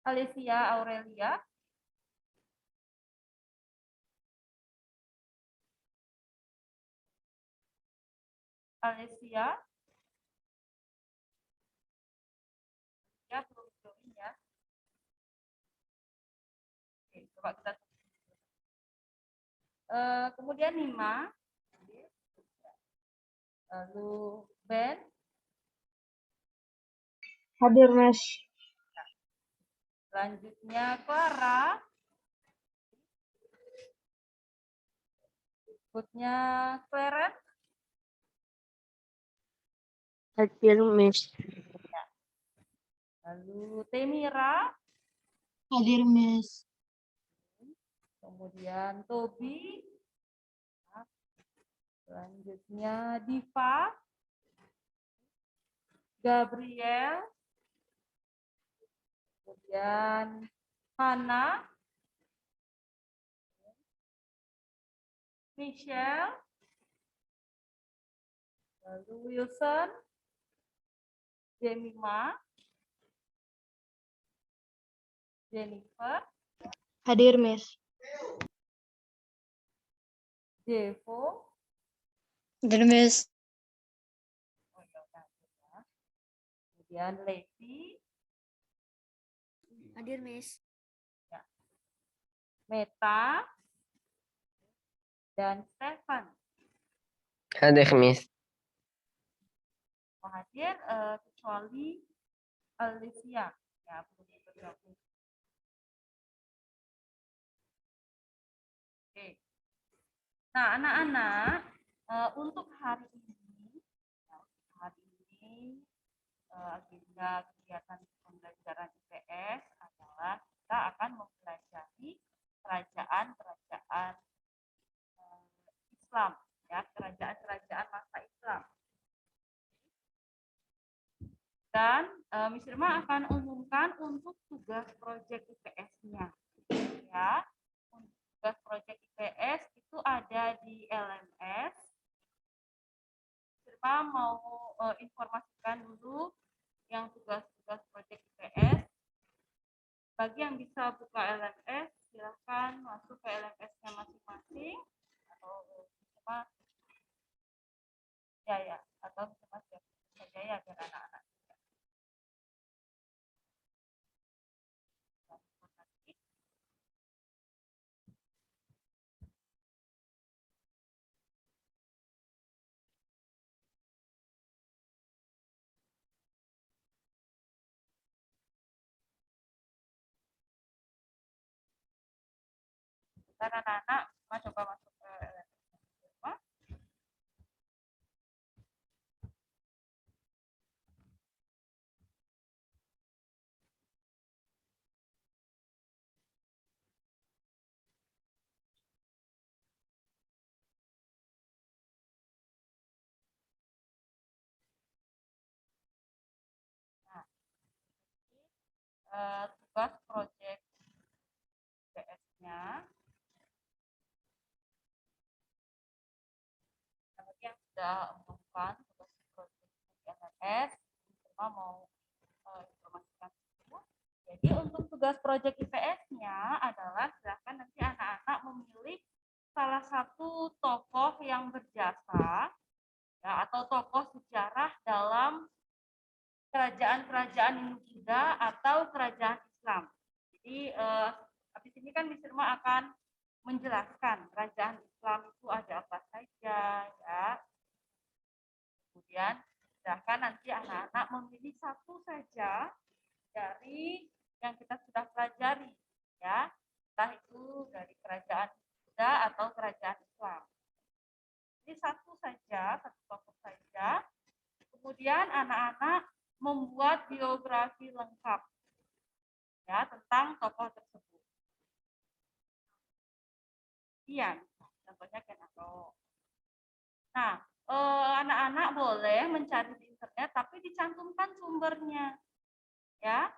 Alicia Aurelia. Alicia. Ya, belum join ya. Oke, coba kita. Kemudian Nima. Lalu Ben. Hadir, Mas. Selanjutnya Clara. Berikutnya Clarence. Hadir, Mas. Lalu Temira. Hadir, Mas. Kemudian Tobi. Selanjutnya Diva. Gabriel. Kemudian Hana. Michelle. Lalu Wilson. Jemima. Jennifer. Hadir, Mas. Jevo. Hadir, Mas. Kemudian Levi. Hadir, Mas. Ya. Meta. Dan Stefan. Hadir, Miss. Hadir kecuali Alicia. Ya, belum bergabung. Oke. Nah, anak-anak, untuk hari ini, agenda kegiatan pembelajaran IPS adalah kita akan mempelajari kerajaan-kerajaan Islam, ya, kerajaan-kerajaan masa Islam. Dan Miss Irma akan umumkan untuk tugas proyek IPS-nya. Ya, untuk tugas proyek IPS itu ada di LMS. Miss Irma mau informasikan dulu yang tugas-tugas proyek IPS. Bagi yang bisa buka LMS, silakan masuk ke LMS-nya masing-masing atau cuma ya atau cuma saja ya biar anak-anak. Kita anak-anak coba masuk ke LMS. Tugas proyek PS-nya. Yang sudah umumkan tugas proyek LMS, semua mau informasikan itu. Jadi untuk tugas proyek IPS-nya adalah silakan nanti anak-anak memilih salah satu tokoh yang berjasa ya, atau tokoh sejarah dalam kerajaan-kerajaan Hindu Buddha atau kerajaan Islam. Jadi habis ini kan Miss Irma akan menjelaskan kerajaan Islam itu ada apa saja ya. Kemudian silahkan nanti anak-anak memilih satu saja dari yang kita sudah pelajari ya. Entah itu dari kerajaan Buddha atau kerajaan Islam. Jadi satu saja, satu tokoh saja. Kemudian anak-anak membuat biografi lengkap ya tentang tokoh tersebut. Iya, contohnya Kenato. Nah, anak-anak boleh mencari di internet, tapi dicantumkan sumbernya, ya.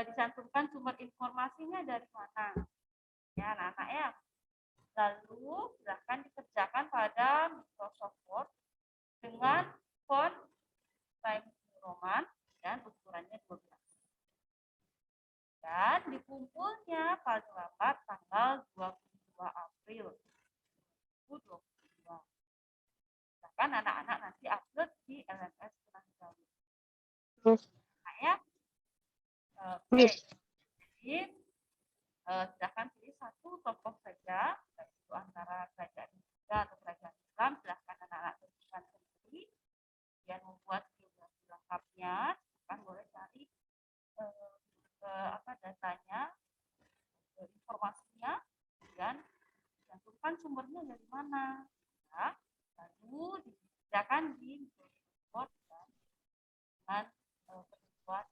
Dicantumkan sumber informasinya dari mana, ya, anak-anak ya. Lalu silahkan dikerjakan pada Microsoft Word dengan font Times New Roman dan ukurannya 12. dan dikumpulnya paling lambat tanggal 22 April 2022. Bahkan anak-anak nanti upload di LMS terlebih dahulu. Miss. Nah, ya. Oke. Miss. Jadi silahkan pilih satu tokoh saja, yaitu antara kerajaan Buddha atau kerajaan Islam. Silahkan anak-anak tentukan sendiri. Kemudian membuat biografi lengkapnya. Silahkan boleh cari datanya, informasinya, dan cantumkan sumbernya dari mana. Nah, lalu disediakan di Microsoft dan pertemuan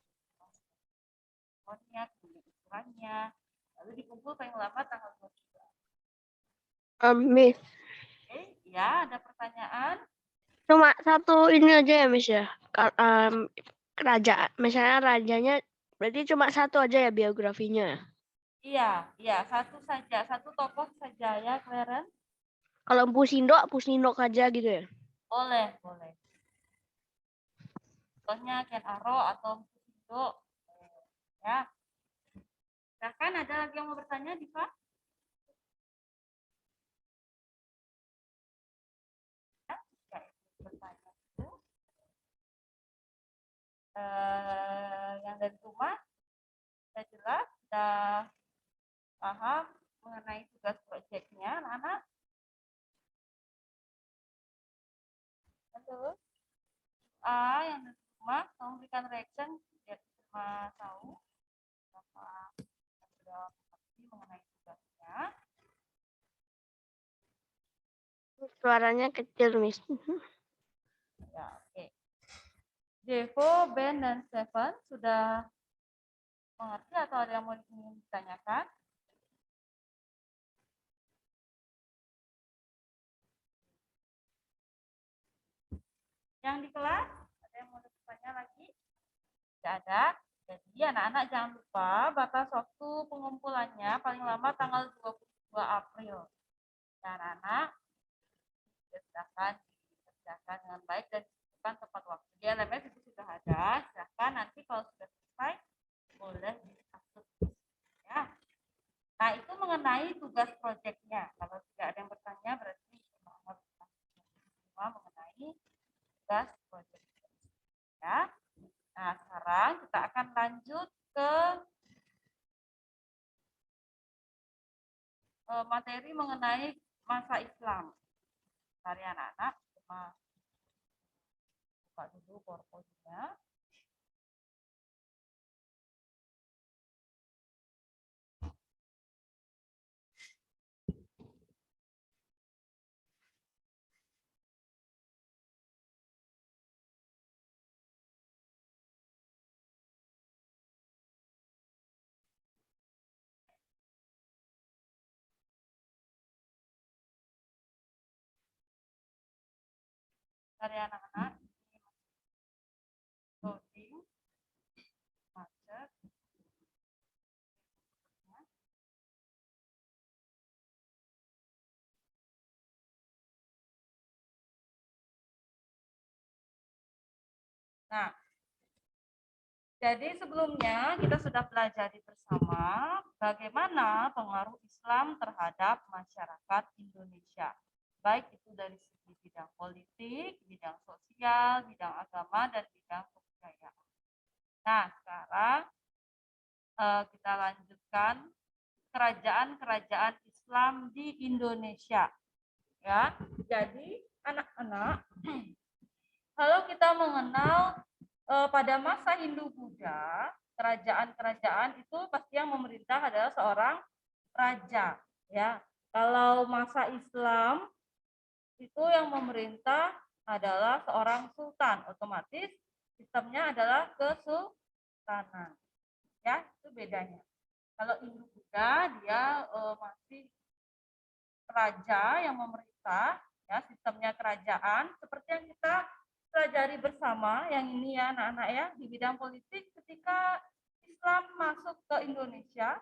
kemudian ukurannya, lalu dikumpul paling lambat tanggal 23. Miss. Oke, ya ada pertanyaan? Cuma satu ini aja ya, Miss ya. Kerajaan, misalnya rajanya berarti cuma satu aja ya biografinya. Iya, satu saja, satu tokoh saja ya, Clarence. Kalau Pusindok aja gitu ya. Boleh. Contohnya Ken Arok atau Pusindok. Ya. Silahkan, ada lagi yang mau bertanya, Diva? Bertanya itu. Yang dari rumah sudah jelas, sudah paham mengenai tugas proyeknya, anak-anak? Halo? Yang dari rumah, mau berikan reaction biar semua tahu apa sudah mengerti mengenai tugasnya. Suaranya kecil, Miss. Ya, oke. Devo, Ben, dan Stephen sudah mengerti atau ada yang mau ditanyakan? Yang di kelas, ada yang mau bertanya lagi? Tidak ada. Jadi anak-anak jangan lupa batas waktu pengumpulannya paling lama tanggal 22 April. Dan anak silahkan dikerjakan dengan baik dan ditentukan tepat waktu. Di LMS itu sudah ada. Silahkan nanti kalau sudah selesai boleh diupload. Ya. Nah, itu mengenai tugas proyeknya. Kalau tidak ada yang bertanya, berarti semua mengenai tugas proyek. Ya. Nah, sekarang kita akan lanjut ke materi mengenai masa Islam. Dari anak-anak, buka dulu PowerPoint-nya. Dari anak-anak, loading, macet. Nah, jadi sebelumnya kita sudah pelajari bersama bagaimana pengaruh Islam terhadap masyarakat Indonesia. Baik itu dari segi bidang politik, bidang sosial, bidang agama, dan bidang kebudayaan. Nah, sekarang kita lanjutkan kerajaan-kerajaan Islam di Indonesia. Ya, jadi anak-anak, kalau kita mengenal pada masa Hindu-Buddha, kerajaan-kerajaan itu pasti yang memerintah adalah seorang raja. Ya, kalau masa Islam itu yang memerintah adalah seorang sultan. Otomatis sistemnya adalah kesultanan. Ya, itu bedanya. Kalau Hindu-Buddha dia masih raja yang memerintah, ya sistemnya kerajaan seperti yang kita pelajari bersama yang ini ya anak-anak ya di bidang politik ketika Islam masuk ke Indonesia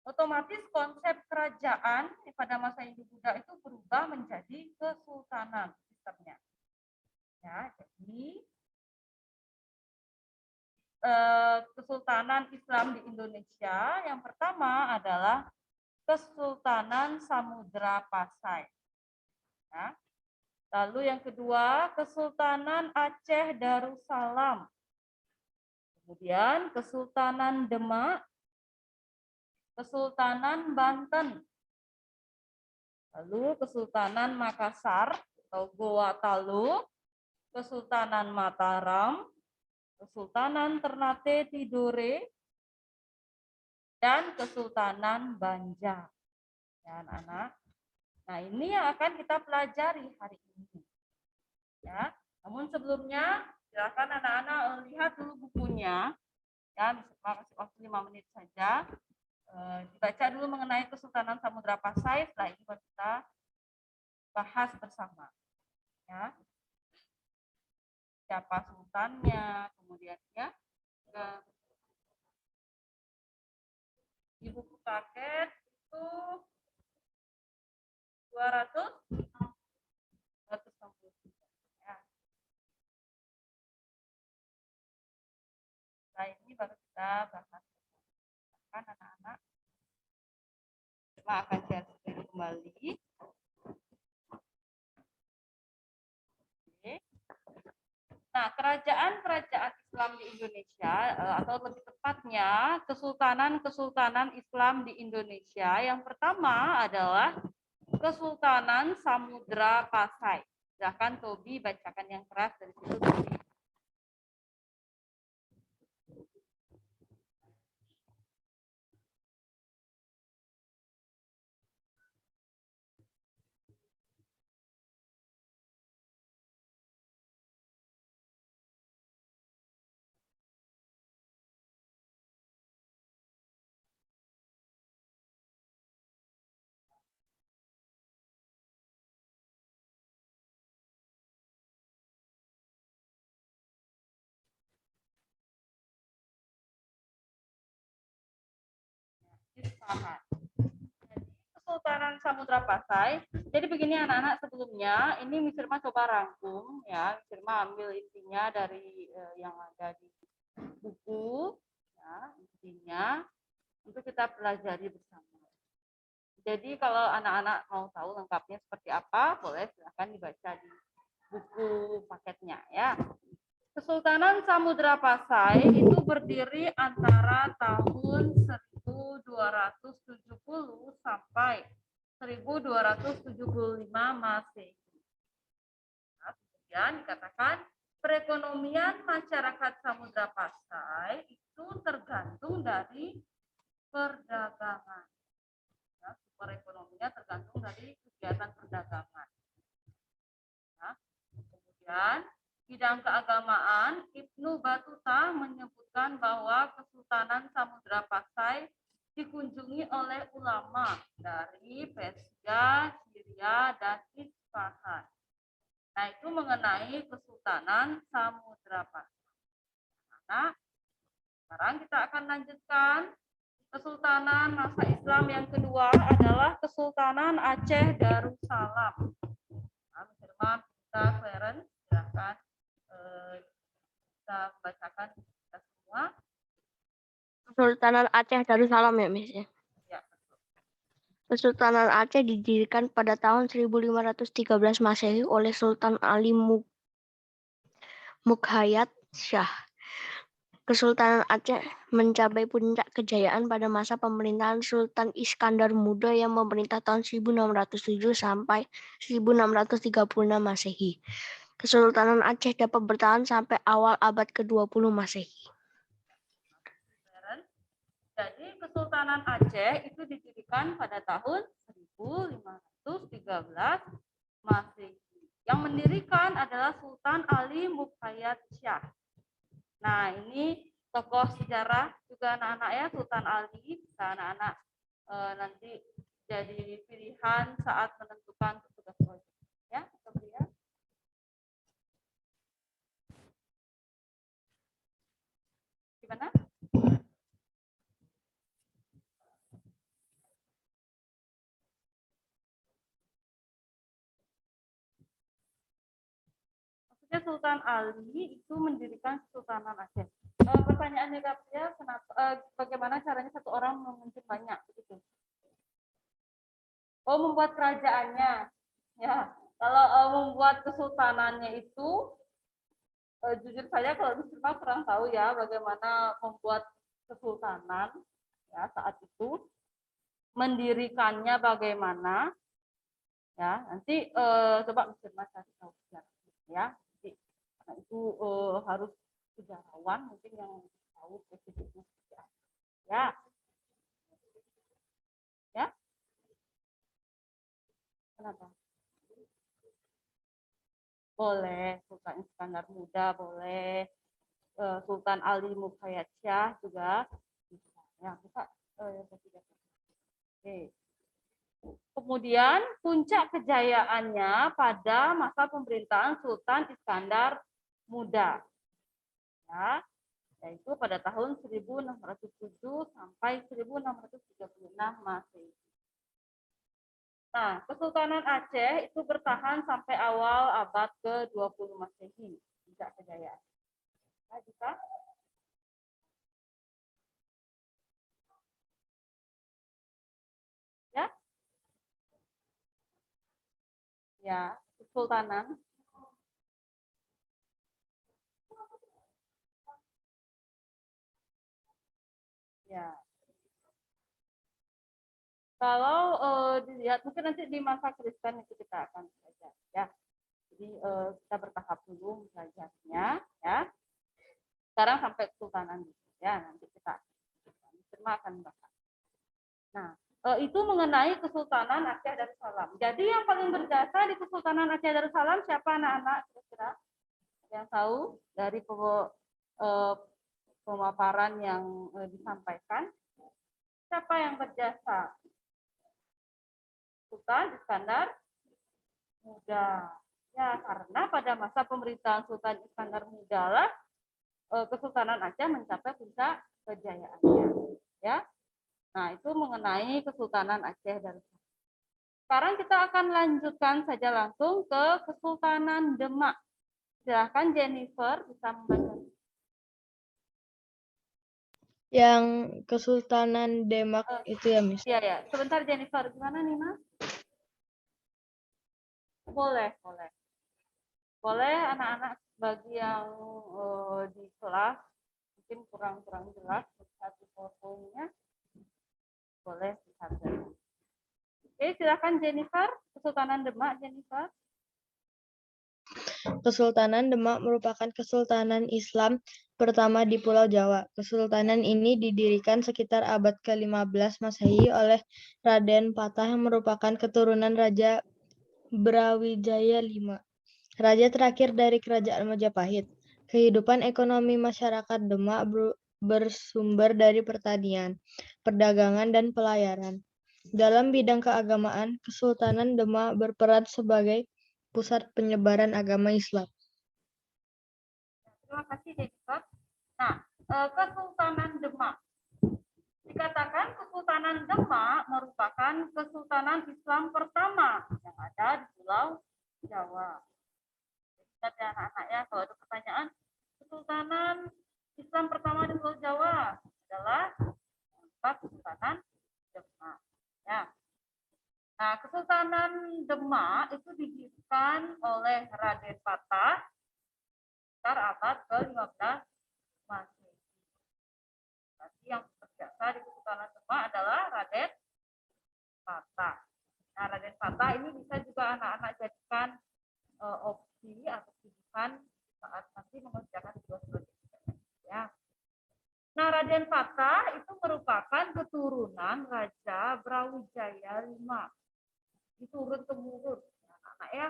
otomatis konsep kerajaan pada masa Hindu-Buddha itu berubah menjadi kesultanan sistemnya ya. Jadi Kesultanan Islam di Indonesia. Yang pertama adalah Kesultanan Samudra Pasai. Ya. Lalu yang kedua, Kesultanan Aceh Darussalam. Kemudian Kesultanan Demak, Kesultanan Banten, lalu Kesultanan Makassar atau Goa Talu, Kesultanan Mataram, Kesultanan Ternate Tidore, dan Kesultanan Banjar. Ya, anak-anak. Nah, ini yang akan kita pelajari hari ini. Ya, namun sebelumnya silakan anak-anak lihat dulu bukunya. Ya, bisa kasih waktu 5 menit saja. Dibaca dulu mengenai Kesultanan Samudra Pasai. Setelah ini baru kita bahas bersama. Ya. Siapa sultannya, kemudian ya. Di buku paket itu 260. Ya. Setelah ini baru kita bahas. Kan anak-anak akan share screen kembali. Oke. Nah, kerajaan-kerajaan Islam di Indonesia, atau lebih tepatnya kesultanan-kesultanan Islam di Indonesia, yang pertama adalah Kesultanan Samudra Pasai. Silakan Tobi bacakan yang keras dari situ. Tobi. Isfahan. Jadi, Kesultanan Samudra Pasai. Jadi begini anak-anak, sebelumnya ini Miss Irma coba rangkum ya. Miss Irma ambil intinya dari yang ada di buku ya, intinya untuk kita pelajari bersama. Jadi kalau anak-anak mau tahu lengkapnya seperti apa, boleh silahkan dibaca di buku paketnya ya. Kesultanan Samudra Pasai itu berdiri antara tahun 1270 sampai 1275 Masehi. Nah, kemudian dikatakan perekonomian masyarakat Samudra Pasai itu tergantung dari perdagangan. Ya, perekonomiannya tergantung dari kegiatan perdagangan. Nah, kemudian bidang keagamaan, Ibnu Battuta menyebutkan bahwa Kesultanan Samudra Pasai dikunjungi oleh ulama dari Persia, Syria, dan Isfahan. Nah, itu mengenai Kesultanan Samudra Pasai. Nah, sekarang kita akan lanjutkan. Kesultanan masa Islam yang kedua adalah Kesultanan Aceh Darussalam. Nah, kita Clarence, silahkan kita bacakan kita semua. Kesultanan Aceh Darussalam ya, Miss ya. Ya, betul. Kesultanan Aceh didirikan pada tahun 1513 Masehi oleh Sultan Ali Mukhayat Shah. Kesultanan Aceh mencapai puncak kejayaan pada masa pemerintahan Sultan Iskandar Muda yang memerintah tahun 1607 sampai 1636 Masehi. Kesultanan Aceh dapat bertahan sampai awal abad ke-20 Masehi. Jadi Kesultanan Aceh itu didirikan pada tahun 1513 Masehi. Yang mendirikan adalah Sultan Ali Mukhayat Shah. Nah, ini tokoh sejarah juga anak-anak ya, Sultan Ali. Bisa anak-anak nanti jadi pilihan saat menentukan tugas proyek. Ya, kemudian. Gimana? Maksudnya Sultan Ali itu mendirikan Kesultanan Aceh. Pertanyaannya Gabriel, bagaimana caranya satu orang memimpin banyak begitu? Oh, membuat kerajaannya. Ya, kalau membuat kesultanannya itu, jujur saja kalau Bisma kurang tahu ya bagaimana membuat kesultanan ya saat itu, mendirikannya bagaimana. Ya, nanti coba Bisma kasih tahu ya. Nanti, karena itu harus sejarawan mungkin yang tahu spesifiknya. Ya, ya, kenapa? Boleh, Sultan Iskandar Muda, boleh. Sultan Ali Mukhayat Shah juga bisa. Ya, bisa. Yang ketiga. Oke. Kemudian puncak kejayaannya pada masa pemerintahan Sultan Iskandar Muda. Ya, yaitu pada tahun 1607 sampai 1636 Masehi. Nah, Kesultanan Aceh itu bertahan sampai awal abad ke-20 Masehi. Puncak kejayaan. Nah, bisa? Ya? Ya, Kesultanan. Ya. Kalau dilihat mungkin nanti di masa Kristen itu kita akan belajar ya. Jadi kita bertahap dulu belajarnya ya. Sekarang sampai Kesultanan ya, nanti kita akan bahas. Nah, itu mengenai Kesultanan Aceh Darussalam. Jadi yang paling berjasa di Kesultanan Aceh Darussalam siapa anak-anak kira-kira yang tahu dari pemaparan yang disampaikan? Siapa yang berjasa? Sultan Iskandar Muda. Ya, karena pada masa pemerintahan Sultan Iskandar Muda lah Kesultanan Aceh mencapai puncak kejayaannya. Ya. Nah, itu mengenai Kesultanan Aceh Darussalam. Sekarang kita akan lanjutkan saja langsung ke Kesultanan Demak. Silahkan Jennifer bisa membaca. Yang Kesultanan Demak itu ya, Miss? Iya, ya. Sebentar Jennifer, gimana nih, Mas? Boleh, boleh. Boleh anak-anak bagi yang di kelas mungkin kurang jelas satu fotonya, boleh disampaikan. Oke, silakan Jennifer, Kesultanan Demak, Jennifer. Kesultanan Demak merupakan kesultanan Islam pertama di Pulau Jawa. Kesultanan ini didirikan sekitar abad ke-15 Masehi oleh Raden Patah yang merupakan keturunan Raja Brawijaya V, raja terakhir dari Kerajaan Majapahit. Kehidupan ekonomi masyarakat Demak bersumber dari pertanian, perdagangan, dan pelayaran. Dalam bidang keagamaan, Kesultanan Demak berperan sebagai pusat penyebaran agama Islam. Terima kasih, Jennifer. Nah, Kesultanan Demak. Dikatakan Kesultanan Demak merupakan kesultanan Islam pertama yang ada di Pulau Jawa. Kita anak-anak ya, kalau ada pertanyaan, Kesultanan Islam pertama di Pulau Jawa adalah Kesultanan Demak. Ya. Nah, Kesultanan Demak itu didirikan oleh Raden Patah sekitar abad ke-15 Masehi. Yang berjasa di Kesultanan Demak adalah Raden Patah. Nah, Raden Patah ini bisa juga anak-anak jadikan opsi atau pilihan saat nanti mengerjakan tugas proyek. Ya. Nah, Raden Patah itu merupakan keturunan Raja Brawijaya V. Turun temurun, anak-anak ya.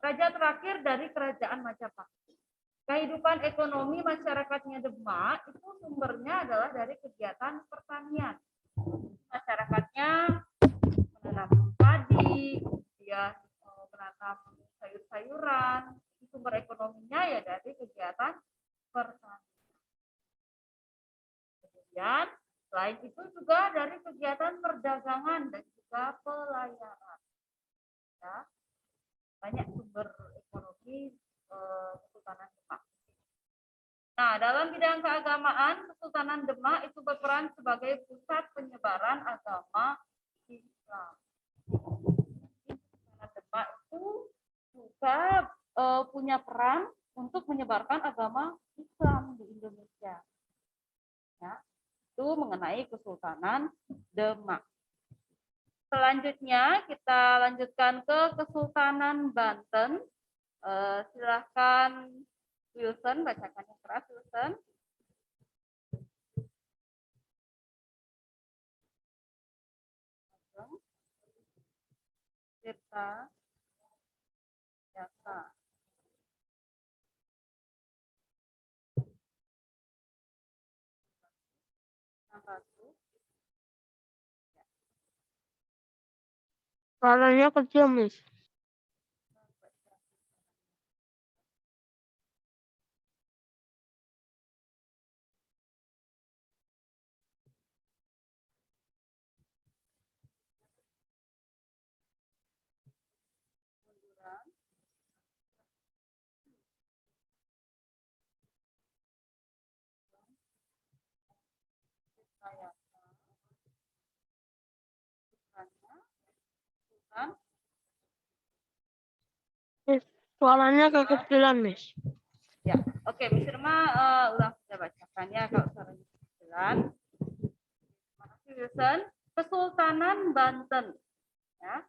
Raja terakhir dari Kerajaan Majapahit. Kehidupan ekonomi masyarakatnya Demak itu sumbernya adalah dari kegiatan pertanian. Masyarakatnya menanam padi, dia menanam sayur-sayuran. Sumber ekonominya ya dari kegiatan pertanian. Kemudian selain itu juga dari kegiatan perdagangan dan juga pelayaran. Ya, banyak sumber ekonomi Kesultanan Demak. Nah, dalam bidang keagamaan, Kesultanan Demak itu berperan sebagai pusat penyebaran agama Islam. Kesultanan Demak itu juga punya peran untuk menyebarkan agama Islam di Indonesia. Ya, itu mengenai Kesultanan Demak. Selanjutnya kita lanjutkan ke Kesultanan Banten. Silahkan Wilson, bacakan yang keras Wilson. Tirta Yasa. Suaranya kecil, Miss. Suaranya kekecilan, Miss. Ya, oke, Miss Irma ulang saya bacakan ya kalau suaranya kecilan. Terima kasih Wilson. Kesultanan Banten. Ya.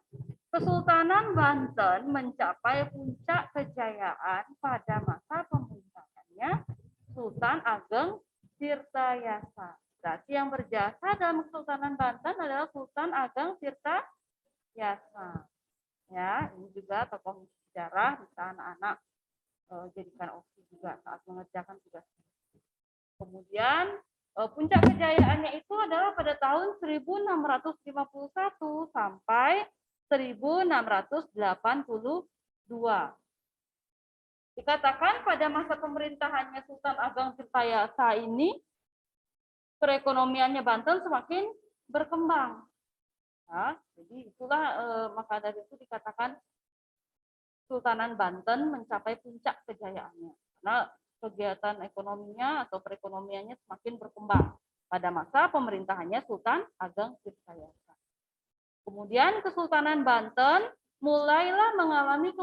Kesultanan Banten mencapai puncak kejayaan pada masa pemerintahannya Sultan Ageng Tirtayasa. Berarti yang berjasa dalam Kesultanan Banten adalah Sultan Ageng Tirtayasa. Ya, ini juga tokoh sejarah bisa anak-anak jadikan opsi juga saat mengerjakan tugas. Kemudian puncak kejayaannya itu adalah pada tahun 1651 sampai 1682. Dikatakan pada masa pemerintahannya Sultan Ageng Tirtayasa ini perekonomiannya Banten semakin berkembang. Nah, jadi itulah maka dari itu dikatakan Kesultanan Banten mencapai puncak kejayaannya karena kegiatan ekonominya atau perekonomiannya semakin berkembang pada masa pemerintahannya Sultan Ageng Tirtayasa. Kemudian Kesultanan Banten mulailah mengalami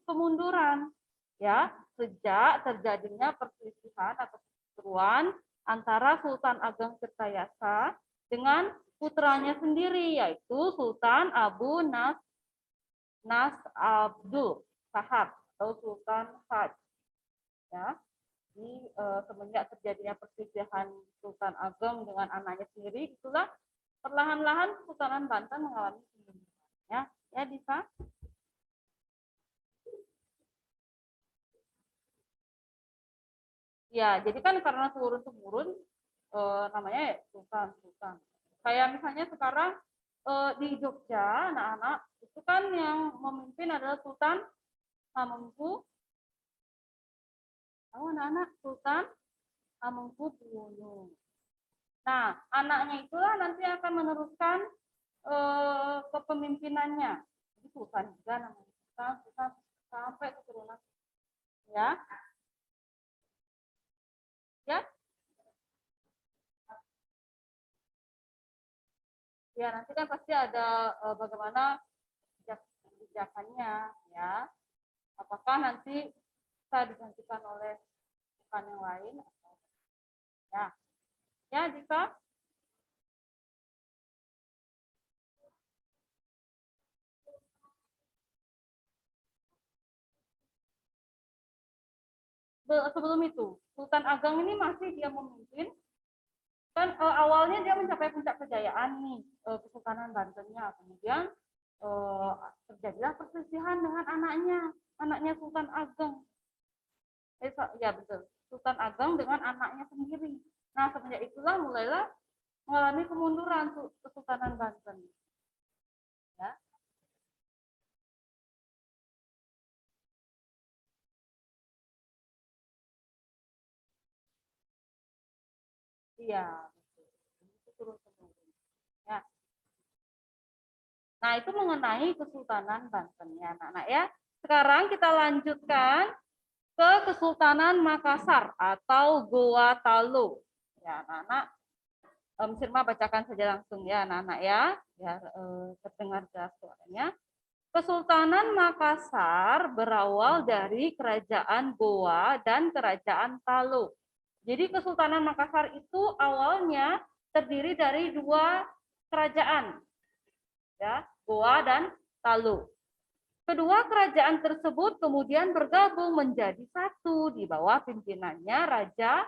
kemunduran ya sejak terjadinya perselisihan atau perseteruan antara Sultan Ageng Tirtayasa dengan putranya sendiri yaitu Sultan Abu Nas Abdul Sahab atau Sultan Haj. Ya, di semenjak terjadinya perselisihan Sultan Ageng dengan anaknya sendiri, itulah perlahan-lahan Kesultanan Banten mengalami kemunduran. Ya bisa. Ya, jadi kan karena turun-temurun namanya Sultan. Kayak misalnya sekarang di Jogja, anak-anak itu kan yang memimpin adalah Sultan Hamengku. Tahu anak-anak Sultan Hamengkubuwono. Nah, anaknya itulah nanti akan meneruskan kepemimpinannya. Jadi Sultan juga namanya Sultan sampai keturunan. Ya. Ya, nanti kan pasti ada bagaimana kebijakannya ya. Apakah nanti bisa digantikan oleh bukan yang lain atau ya jika sebelum itu Sultan Ageng ini masih dia memimpin kan awalnya dia mencapai puncak kejayaan nih Kesultanan Bantennya, kemudian terjadilah perselisihan dengan anaknya Sultan Ageng. Ya betul, Sultan Ageng dengan anaknya sendiri. Nah semenjak itulah mulailah mengalami kemunduran Kesultanan Banten. Ya. Iya, betul. Itu turun-temurun. Ya. Nah, itu mengenai Kesultanan Banten ya, anak-anak ya. Sekarang kita lanjutkan ke Kesultanan Makassar atau Goa Talo. Ya, anak-anak, Sirma bacakan saja langsung ya, anak-anak ya, biar terdengar jelas suaranya. Kesultanan Makassar berawal dari Kerajaan Goa dan Kerajaan Talo. Jadi Kesultanan Makassar itu awalnya terdiri dari dua kerajaan, ya, Goa dan Talo. Kedua kerajaan tersebut kemudian bergabung menjadi satu di bawah pimpinannya Raja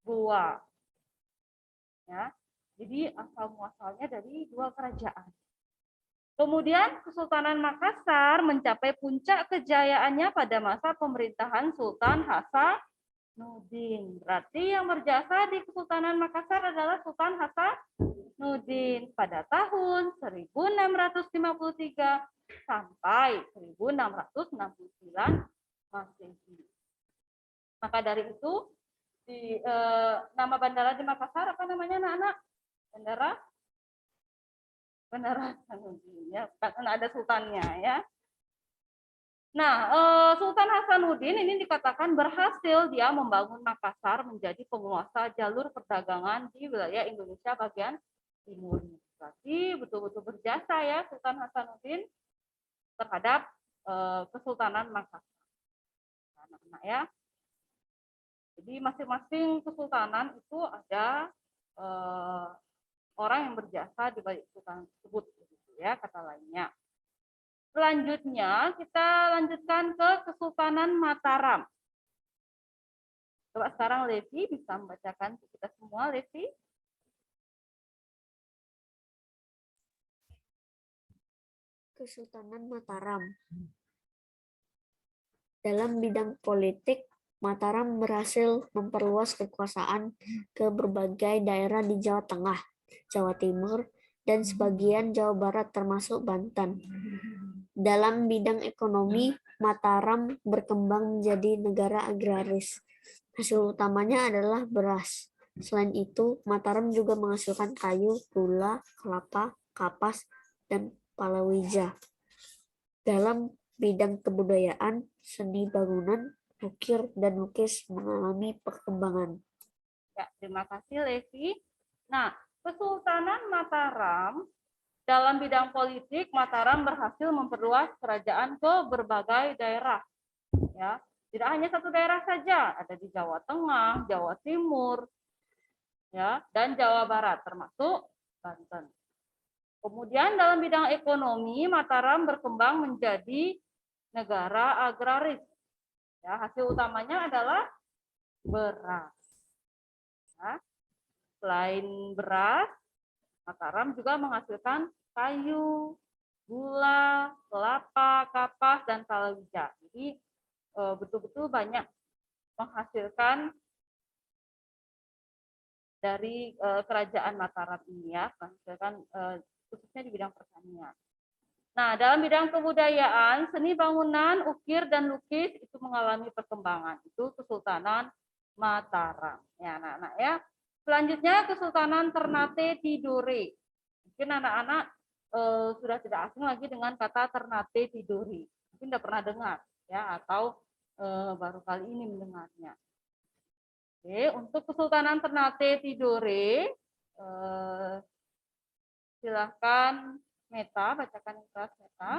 Goa. Ya, jadi asal muasalnya dari dua kerajaan. Kemudian Kesultanan Makassar mencapai puncak kejayaannya pada masa pemerintahan Sultan Hasanuddin. Berarti yang berjasa di Kesultanan Makassar adalah Sultan Hasanuddin pada tahun 1653 sampai 1669 Masehi. Maka dari itu di nama bandara di Makassar apa namanya anak-anak? Bandara Hasanuddin ya, karena ada sultannya ya. Nah, Sultan Hasanuddin ini dikatakan berhasil dia membangun Makassar menjadi penguasa jalur perdagangan di wilayah Indonesia bagian timur. Berarti betul-betul berjasa ya Sultan Hasanuddin terhadap Kesultanan Makassar. Anak-anak ya. Jadi masing-masing kesultanan itu ada orang yang berjasa di balik sultan tersebut, ya kata lainnya. Selanjutnya kita lanjutkan ke Kesultanan Mataram. Coba sekarang Levi bisa membacakan kita semua, Levi. Kesultanan Mataram. Dalam bidang politik, Mataram berhasil memperluas kekuasaan ke berbagai daerah di Jawa Tengah, Jawa Timur, dan sebagian Jawa Barat termasuk Banten. Dalam bidang ekonomi, Mataram berkembang menjadi negara agraris. Hasil utamanya adalah beras. Selain itu, Mataram juga menghasilkan kayu, gula, kelapa, kapas, dan palawija. Dalam bidang kebudayaan, seni bangunan, ukir, dan lukis mengalami perkembangan. Ya, terima kasih Levi. Nah, Kesultanan Mataram dalam bidang politik, Mataram berhasil memperluas kerajaan ke berbagai daerah. Ya, tidak hanya satu daerah saja, ada di Jawa Tengah, Jawa Timur, ya, dan Jawa Barat, termasuk Banten. Kemudian dalam bidang ekonomi, Mataram berkembang menjadi negara agraris. Ya, hasil utamanya adalah beras. Ya, selain beras, Mataram juga menghasilkan kayu, gula, kelapa, kapas, dan palawija. Jadi betul-betul banyak menghasilkan dari kerajaan Mataram ini ya, menghasilkan khususnya di bidang pertanian. Nah, dalam bidang kebudayaan, seni bangunan, ukir, dan lukis itu mengalami perkembangan. Itu Kesultanan Mataram. Ya, anak-anak ya. Selanjutnya Kesultanan Ternate Tidore. Mungkin anak-anak sudah tidak asing lagi dengan kata Ternate Tidore. Mungkin tidak pernah dengar ya, atau baru kali ini mendengarnya. Oke, untuk Kesultanan Ternate Tidore, silahkan Meta, bacakan kelas Meta.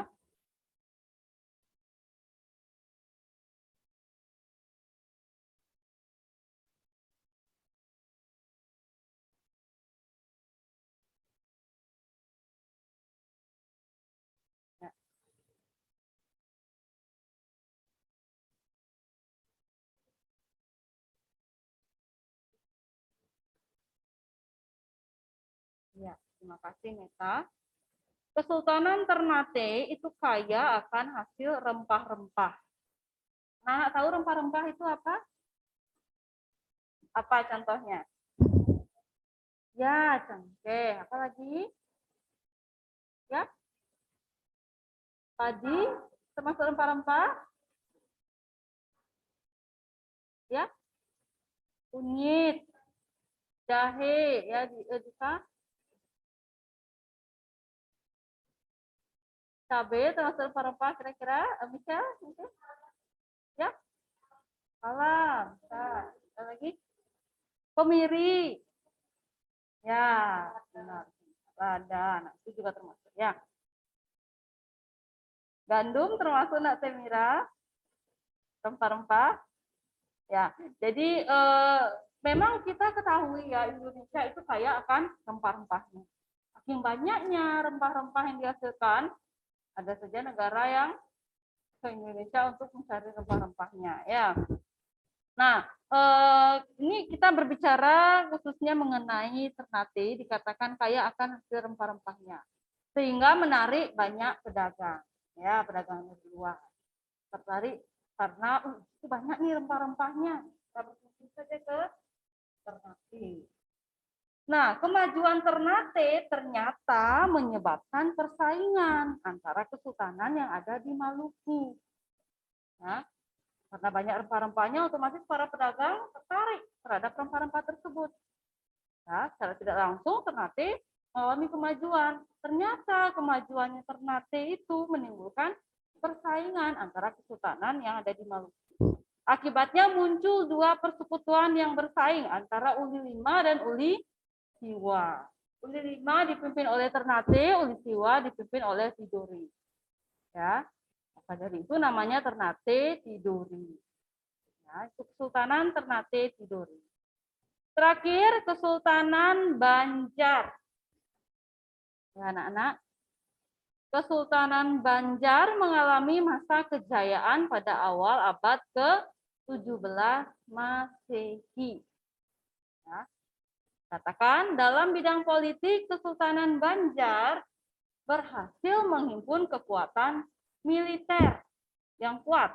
Ya, terima kasih Meta. Kesultanan Ternate itu kaya akan hasil rempah-rempah. Nah, tahu rempah-rempah itu apa? Apa contohnya? Ya, cengkeh. Apa lagi? Ya, padi termasuk rempah-rempah. Ya, kunyit, jahe, ya bisa. Cabai termasuk rempah-rempah kira-kira, Michelle? Ya, Salah, bisa. Ada lagi? Kemiri. Ya, benar. Lada, nah, itu juga termasuk ya. Gandum termasuk nak Temira. Rempah-rempah. Ya, jadi memang kita ketahui ya Indonesia itu kaya akan rempah-rempahnya. Saking banyaknya rempah-rempah yang dihasilkan, ada saja negara yang ke Indonesia untuk mencari rempah-rempahnya. Ya. Nah, ini kita berbicara khususnya mengenai Ternate, dikatakan kaya akan hasil rempah-rempahnya, sehingga menarik banyak pedagang, ya pedagang dari luar tertarik karena itu banyak nih rempah-rempahnya. Kita berkunjung saja ke Ternate. Nah, kemajuan Ternate ternyata menyebabkan persaingan antara kesultanan yang ada di Maluku. Ya, karena banyak rempah-rempahnya, otomatis para pedagang tertarik terhadap rempah-rempah tersebut. Ya, secara tidak langsung Ternate mengalami kemajuan. Ternyata kemajuannya Ternate itu menimbulkan persaingan antara kesultanan yang ada di Maluku. Akibatnya muncul dua persekutuan yang bersaing antara Uli Lima dan Uli Siwa. Uli Lima dipimpin oleh Ternate, Uli Siwa dipimpin oleh Tidore. Ya, maka dari itu namanya Ternate Tidore. Ya, Kesultanan Ternate Tidore. Terakhir Kesultanan Banjar. Ya, anak-anak. Kesultanan Banjar mengalami masa kejayaan pada awal abad ke-17 Masehi. Ya. Katakan dalam bidang politik Kesultanan Banjar berhasil menghimpun kekuatan militer yang kuat,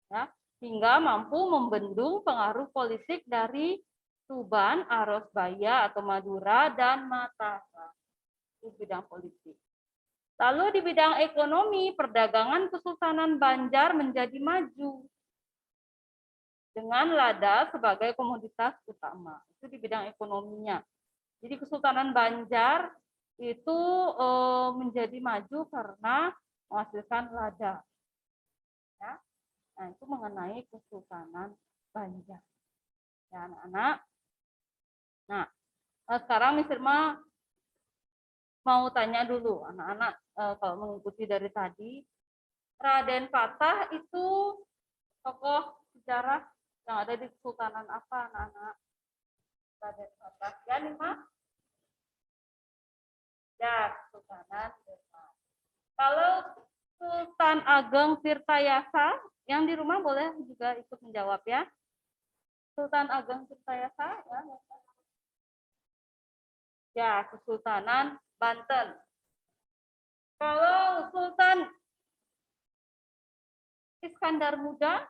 ya, hingga mampu membendung pengaruh politik dari Tuban, Arosbaya atau Madura dan Mataram. Itu bidang politik. Lalu di bidang ekonomi, perdagangan Kesultanan Banjar menjadi maju dengan lada sebagai komoditas utama. Itu di bidang ekonominya. Jadi Kesultanan Banjar itu menjadi maju karena menghasilkan lada. Ya. Nah, itu mengenai Kesultanan Banjar. Ya, anak-anak. Nah, sekarang Miss Irma mau tanya dulu, anak-anak kalau mengikuti dari tadi, Raden Fatah itu tokoh sejarah yang ada di Kesultanan apa, anak-anak? Raden Fatah. Ya, Nima? Ya, Kesultanan Demak. Kalau Sultan Ageng Tirtayasa, yang di rumah boleh juga ikut menjawab ya. Sultan Ageng Tirtayasa, ya. Ya, Kesultanan Banten. Kalau Sultan Iskandar Muda,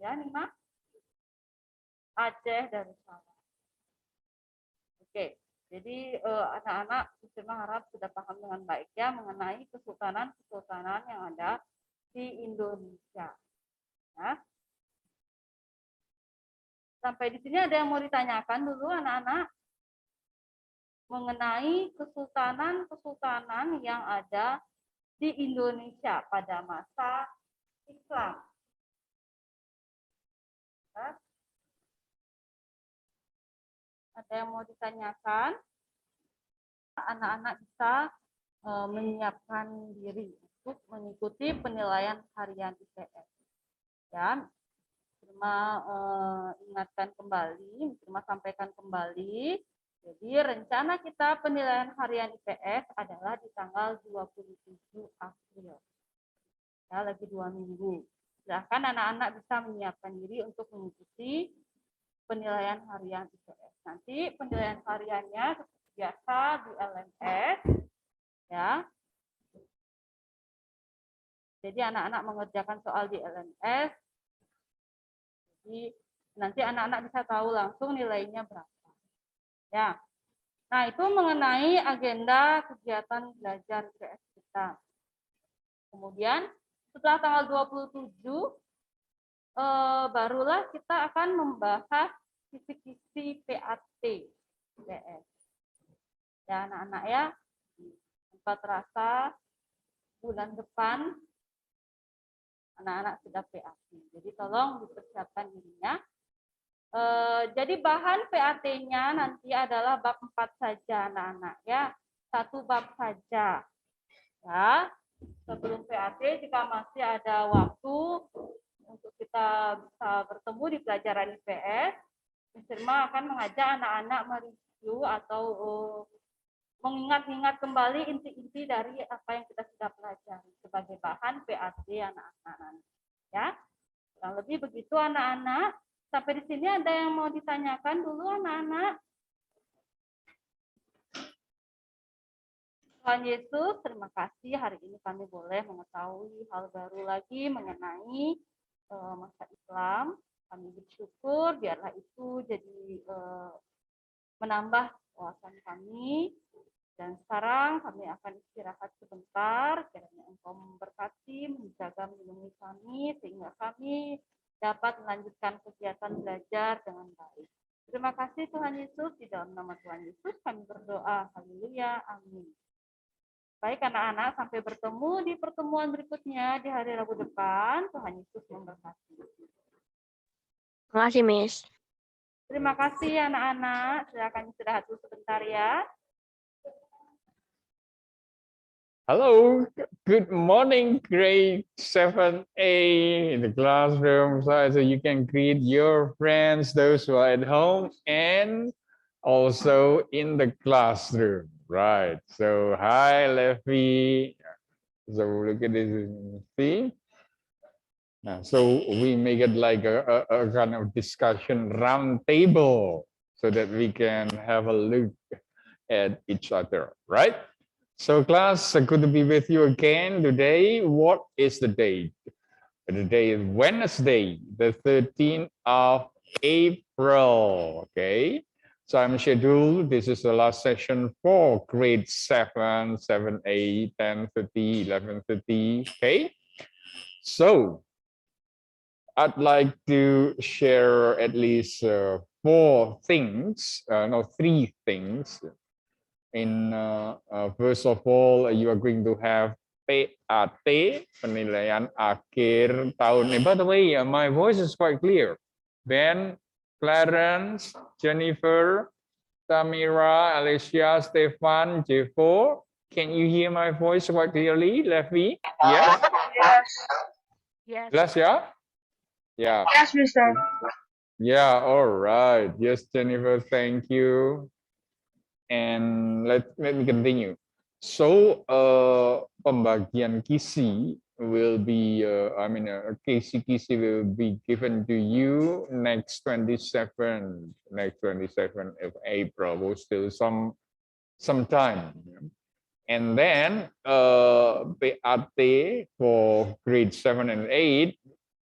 ya Nima, Aceh Darussalam. Oke, jadi anak-anak saya harap sudah paham dengan baik ya mengenai kesultanan-kesultanan yang ada di Indonesia. Ya. Sampai di sini ada yang mau ditanyakan dulu anak-anak mengenai kesultanan-kesultanan yang ada di Indonesia pada masa Islam. Ya. Ada yang mau ditanyakan? Anak-anak bisa menyiapkan diri untuk mengikuti penilaian harian IPS. Ya, Firma ingatkan kembali, Firma sampaikan kembali. Jadi rencana kita penilaian harian IPS adalah di tanggal 27 April. Ya, lagi 2 minggu. Silahkan anak-anak bisa menyiapkan diri untuk mengikuti penilaian harian IPS. Nanti penilaian hariannya seperti biasa di LMS. Ya. Jadi anak-anak mengerjakan soal di LMS. Jadi nanti anak-anak bisa tahu langsung nilainya berapa. Ya. Nah, itu mengenai agenda kegiatan belajar IPS kita. Kemudian setelah tanggal 27 barulah kita akan membahas kisi-kisi PAT IPS. Ya, anak-anak ya. Tanpa terasa bulan depan anak-anak sudah PAT. Jadi tolong dipersiapkan dirinya. Jadi bahan PAT-nya nanti adalah bab 4 saja anak-anak ya. 1 bab saja. Ya. Sebelum PAT jika masih ada waktu untuk kita bisa bertemu di pelajaran IPS, Miss Irma akan mengajak anak-anak mereview atau mengingat-ingat kembali inti-inti dari apa yang kita sudah pelajari sebagai bahan PAT anak-anak. Ya. Kurang lebih begitu anak-anak. Sampai di sini ada yang mau ditanyakan dulu anak-anak? Tuhan Yesus, terima kasih hari ini kami boleh mengetahui hal baru lagi mengenai masa Islam. Kami bersyukur biarlah itu jadi menambah wawasan kami. Dan sekarang kami akan istirahat sebentar. Kiranya Engkau memberkati, menjaga, melindungi kami sehingga kami dapat melanjutkan kegiatan belajar dengan baik. Terima kasih Tuhan Yesus, di dalam nama Tuhan Yesus kami berdoa. Haleluya, amin. Baik anak-anak, sampai bertemu di pertemuan berikutnya di hari Rabu depan. Tuhan Yesus memberkati. Terima kasih, Miss. Terima kasih anak-anak. Silakan istirahat dulu sebentar ya. Hello, good morning, grade 7A in the classroom. So you can greet your friends, those who are at home, and also in the classroom, right? So hi, Leffy. So look at this, see? Now, so we make it like a kind of discussion round table so that we can have a look at each other, right? So class, good to be with you again today. What is the date? The day is Wednesday, the 13th of April, okay? So I'm scheduled, this is the last session for grade 7, 7A, 10:30, 11:30, okay? So I'd like to share at least 3 things. First of all, you are going to have PAT, penilaian akhir tahun. And by the way, my voice is quite clear. Ben, Clarence, Jennifer, Tamira, Alicia, Stefan, Jevo, can you hear my voice quite clearly, Leffy? Yes? Yes. Yes, yeah? Yeah. Yes, Mister. Yeah, all right. Yes, Jennifer, thank you. And let me continue. So pembagian KISI will be, KISI will be given to you next 27 of April. We'll still some time. And then PAT for grade 7 and 8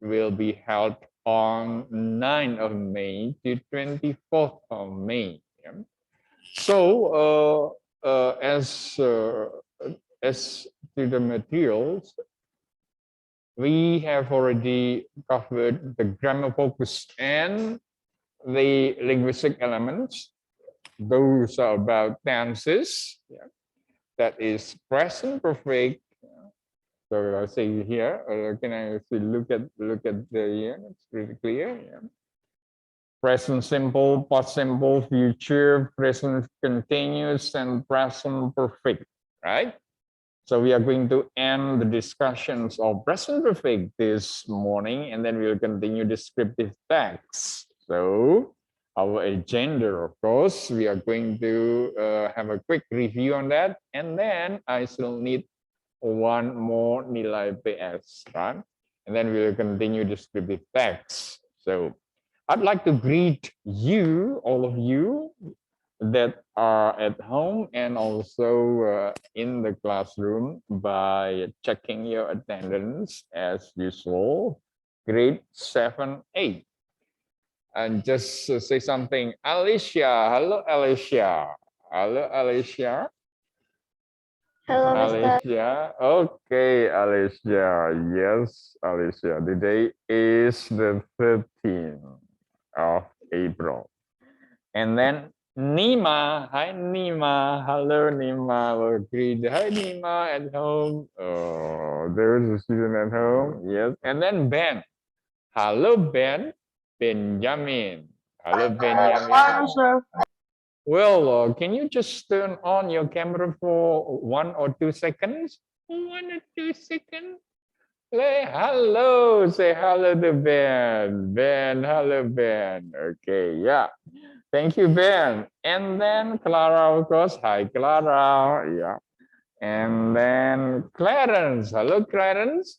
will be held on 9th of May to 24th of May. So as to the materials, we have already covered the grammar focus and the linguistic elements. Those are about tenses. Yeah. That is present perfect. So I say here, can I look at the here? It's pretty clear. Yeah. Present simple, past simple, future, present continuous, and present perfect, right? So we are going to end the discussions of present perfect this morning, and then we'll continue descriptive text. So our agenda, of course, we are going to have a quick review on that, and then I still need one more nilai PS, right? And then we'll continue descriptive text. So I'd like to greet you, all of you that are at home and also in the classroom by checking your attendance as usual, grade 7A. And just say something, Alicia, hello Alicia. Hello Alicia. Hello, Mister. Alicia, okay, Alicia, yes, Alicia, today is the 13th of April. And then Nima, hi Nima, hello Nima, we're great. Hi Nima at home. Oh, there's a student at home. Yes, and then Ben. Hello Ben, Benjamin. Hello Benjamin. Well, can you just turn on your camera for 1 or 2 seconds? 1 or 2 seconds. Say hello to Ben. Ben, hello Ben. Okay, yeah. Thank you, Ben. And then Clara, of course. Hi, Clara. Yeah. And then Clarence. Hello, Clarence.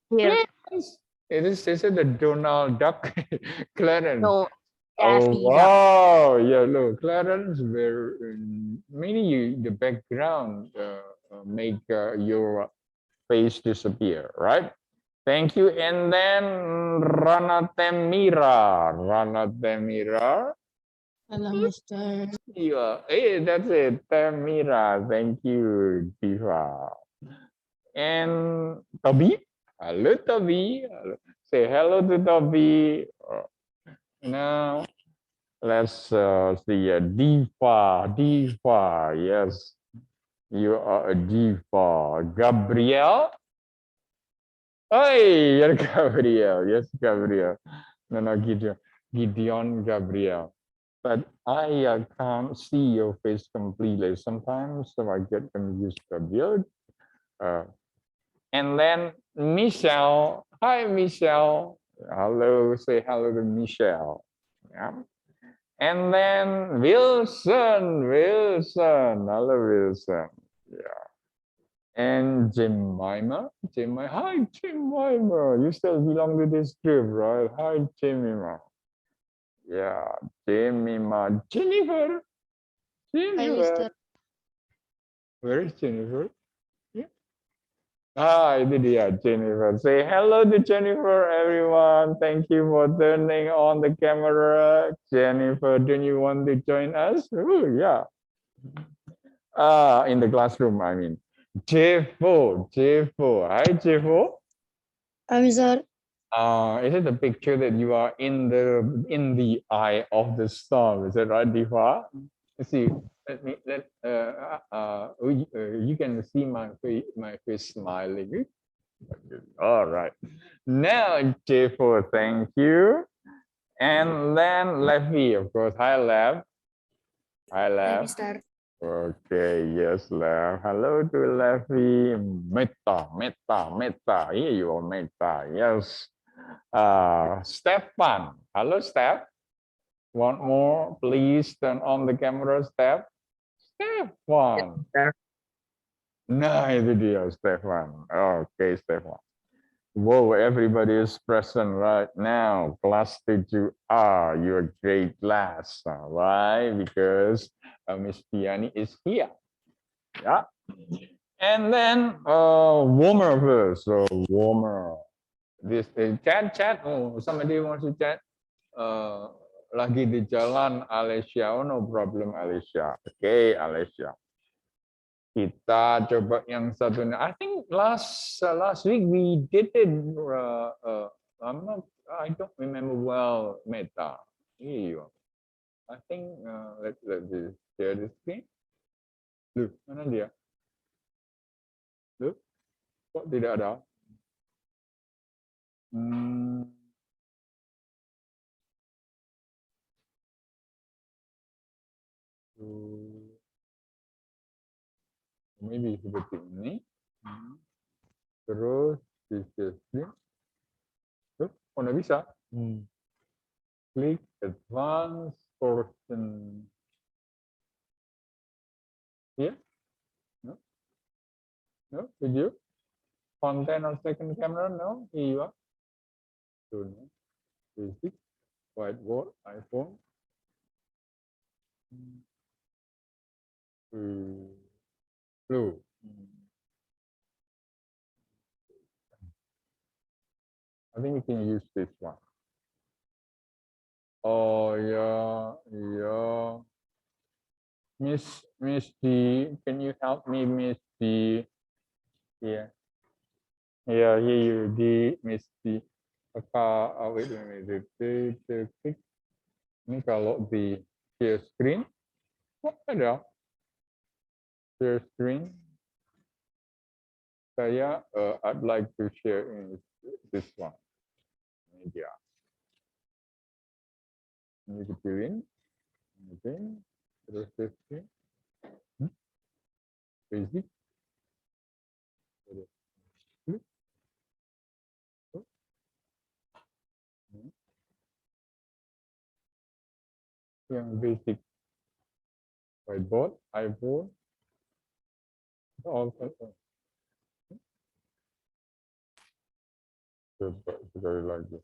Here. Clarence. Is it the Donald Duck? Clarence. No. Oh, Daffy Duck. wow. Yeah, look, Clarence, maybe the background make your face disappear, right? Thank you. And then Rana Temira. Hello, Mister. Yeah, hey, that's it. Temira. Thank you, Diva. And Toby. Hello, Toby. Say hello to Toby. Now, let's see. Diva. Yes, you are a diva. Gabriel. Hey, you're Gabriel. Yes, Gabriel. No, Gideon Gabriel. But I can't see your face completely. Sometimes so I get confused, Gabriel. And then Michelle. Hi, Michelle. Hello, say hello to Michelle. Yeah. And then Wilson. Hello, Wilson. Yeah. And Jemima. Hi, Jemima. You still belong to this group, right? Hi, Jemima. Yeah, Jemima. Jennifer. Hi, Mister. Where is Jennifer? Yeah. Ah, itu dia, Jennifer. Say hello to Jennifer, everyone. Thank you for turning on the camera. Jennifer, do you want to join us? Oh, yeah. In the classroom, I mean. Jeffo. Hi, Jeffo. Hi, Mister. Is it the picture that you are in the eye of the storm? Is that right, Diva? Let's see. You can see my face smiling. All right. Now, J4, thank you. And then Levy, of course. Hi, Lev. Hi, Lev. Mister. Okay, yes, Lev. Hello to Levy. Meta. Here you are, Meta. Yes. Stefan. Hello, Steph. One more, please turn on the camera, Steph. Stefan. Nah, itu dia, Stefan. Okay, Stefan. Whoa, everybody is present right now. Class 7A, you're grade class. Why? Because Miss Tiani is here. Yeah. And then warmer first. So warmer. This chat. Oh, somebody wants to chat. Lagi di jalan, Alicia. Oh, no problem, Alicia. Okay, Alicia. Kita coba yang satunya. I think last week we did it. I don't remember well. Meta. Iya. I think let's share the screen. Loh, mana dia? Loh, kok tidak ada? Maybe seperti ini. Terus di screen. Loh, kok nggak bisa? Klik advanced portion. Here? No, video? Content on second camera? No, here you are. So, no. Basic, whiteboard, iPhone. Blue. I think we can use this one. Oh, yeah. Miss D, can you help me, Miss D? Yeah, here you, D, Miss D. Wait a minute. Ini kalau di share screen, Ada. Share screen. I'd like to share in this one. Media. Ini kecilin. Oke. Terus share screen. Basic. Yang basic. Whiteboard, iPhone. All very like this.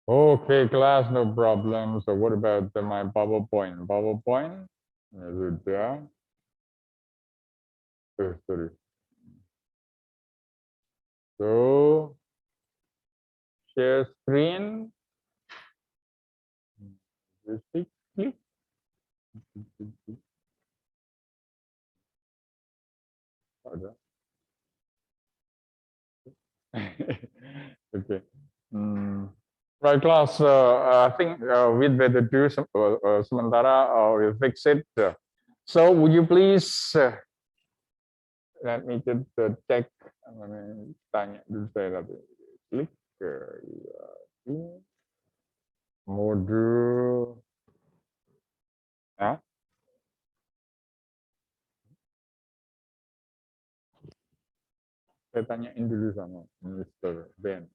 Okay, class, no problem. So what about my PowerPoint? PowerPoint? Sudah. Sorry. So, share screen. Basic, click. Ada. Okay. Right, class. I think we'd better do sementara we'll fix it. So, would you please let me just check. Tanya dulu saya nanti. Klik ke ini. Modul. Ya. Saya tanyain dulu sama Mr. Ben.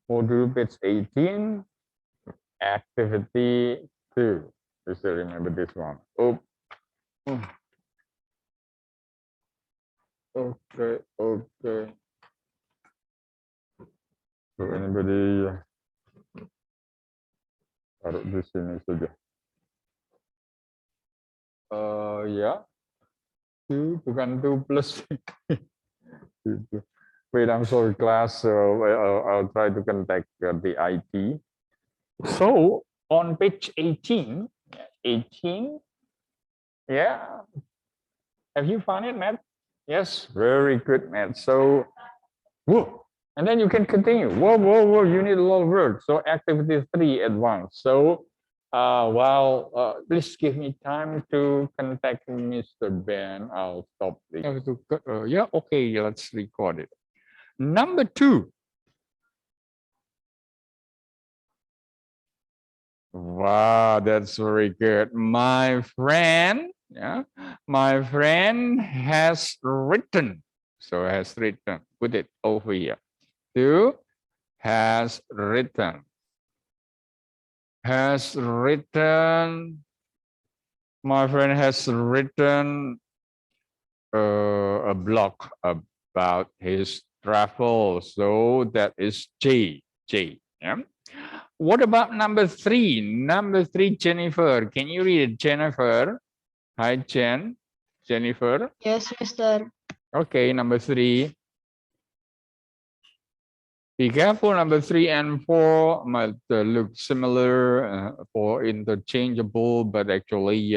Module page 18, activity 2. You still remember this one. Oh. Okay. So anybody taruh di sini saja. Ya. 2 bukan 2 plus. Wait, I'm sorry, class. I'll try to contact the IT. So on page 18, yeah. Have you found it, Matt? Yes, very good, Matt. So, whoa, and then you can continue. Whoa, you need a lot of work. So activity 3 advanced. So please give me time to contact Mr. Ben. I'll stop this. Yeah, okay, let's record it. Number 2. Wow, that's very good. My friend has written. So has written. Put it over here. 2 has written. Has written. My friend has written a blog about his travel. So that is J. Yeah. What about number 3? Number 3, Jennifer. Can you read it, Jennifer? Hi, Jennifer. Yes, Mister. Okay, number 3. Be careful, number 3 and 4 might look similar or interchangeable, but actually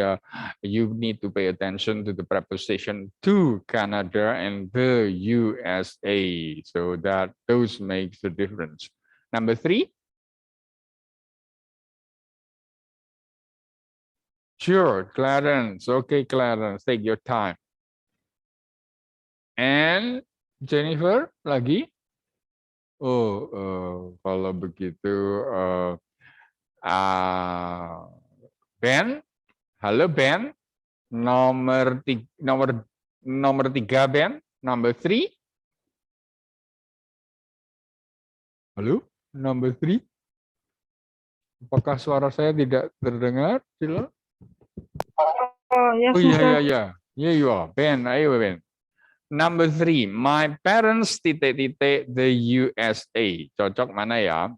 you need to pay attention to the preposition to Canada and the USA. So that those makes the difference. Number 3. Sure, Clarence. Okay, Clarence, take your time. And Jennifer, lagi? Oh, kalau begitu, Ben, halo Ben, nomor 3 Ben, number 3. Halo, number 3. Apakah suara saya tidak terdengar? Sila. Yes, Oh iya. Here you are, Ben. Ayo Ben. Number 3, my parents ... the USA. Cocok mana ya?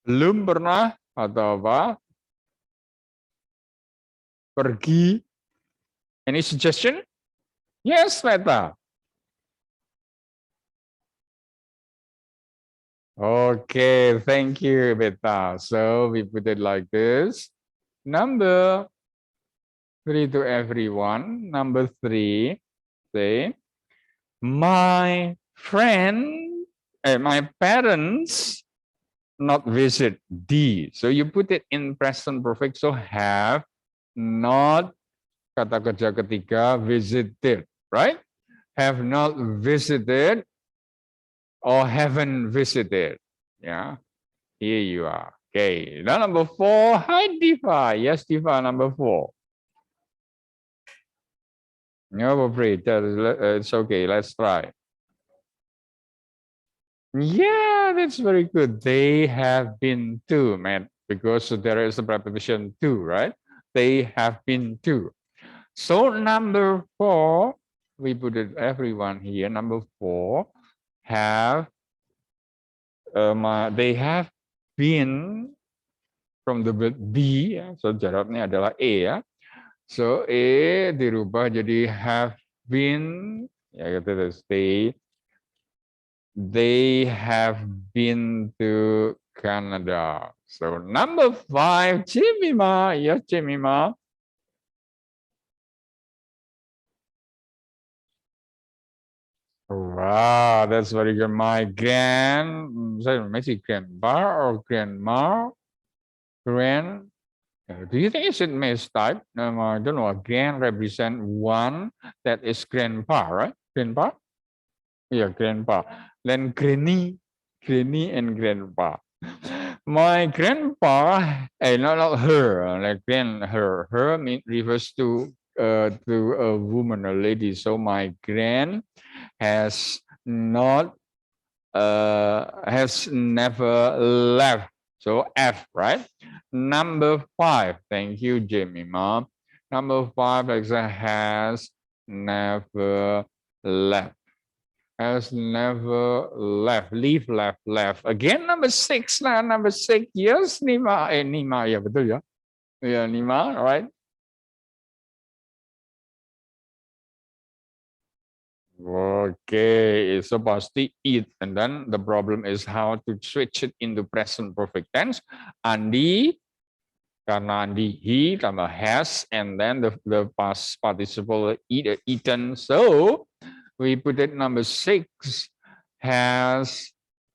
Belum pernah atau apa? Pergi. Any suggestion? Yes, Meta. Okay, thank you, Beta. So we put it like this. Number 3 to everyone. Number 3, say, my friend My parents not visit D. So you put it in present perfect. So have not, kata kerja ketiga, visited, right? Have not visited or haven't visited. Yeah, here you are. Okay, now number 4. Hi, Diva. Yes, Diva, number 4. No, afraid. It's okay. Let's try. Yeah, that's very good. They have been to, man, because there is a preposition to, right? They have been to. So number 4, we put it everyone here. Number 4 have they have been from the B, ya. So jawabnya adalah E, ya. So E dirubah jadi have been, ya gitu. They have been to Canada. So number 5, Jemima. Yes, Jemima. Wow, that's very good. My grandpa or grandma, do you think it's a mistype? I don't know. Grand represent one that is grandpa, right? Grandpa? Yeah, grandpa. Then granny and grandpa. My grandpa, not her, like her. Her refers to a woman, a lady. So my grand has never left. So F, right? Number 5. Thank you, Jamie, Mom. Number 5 has never left. Has never left. Leave, left. Again, number 6 now. Number 6. Yes, Nima. Nima, ya betul ya. Ya, Nima, right? Okay, so pasti eat, and then the problem is how to switch it into present perfect tense. Andi, karena Andi he tambah has, and then the past participle eaten. So we put it number 6 has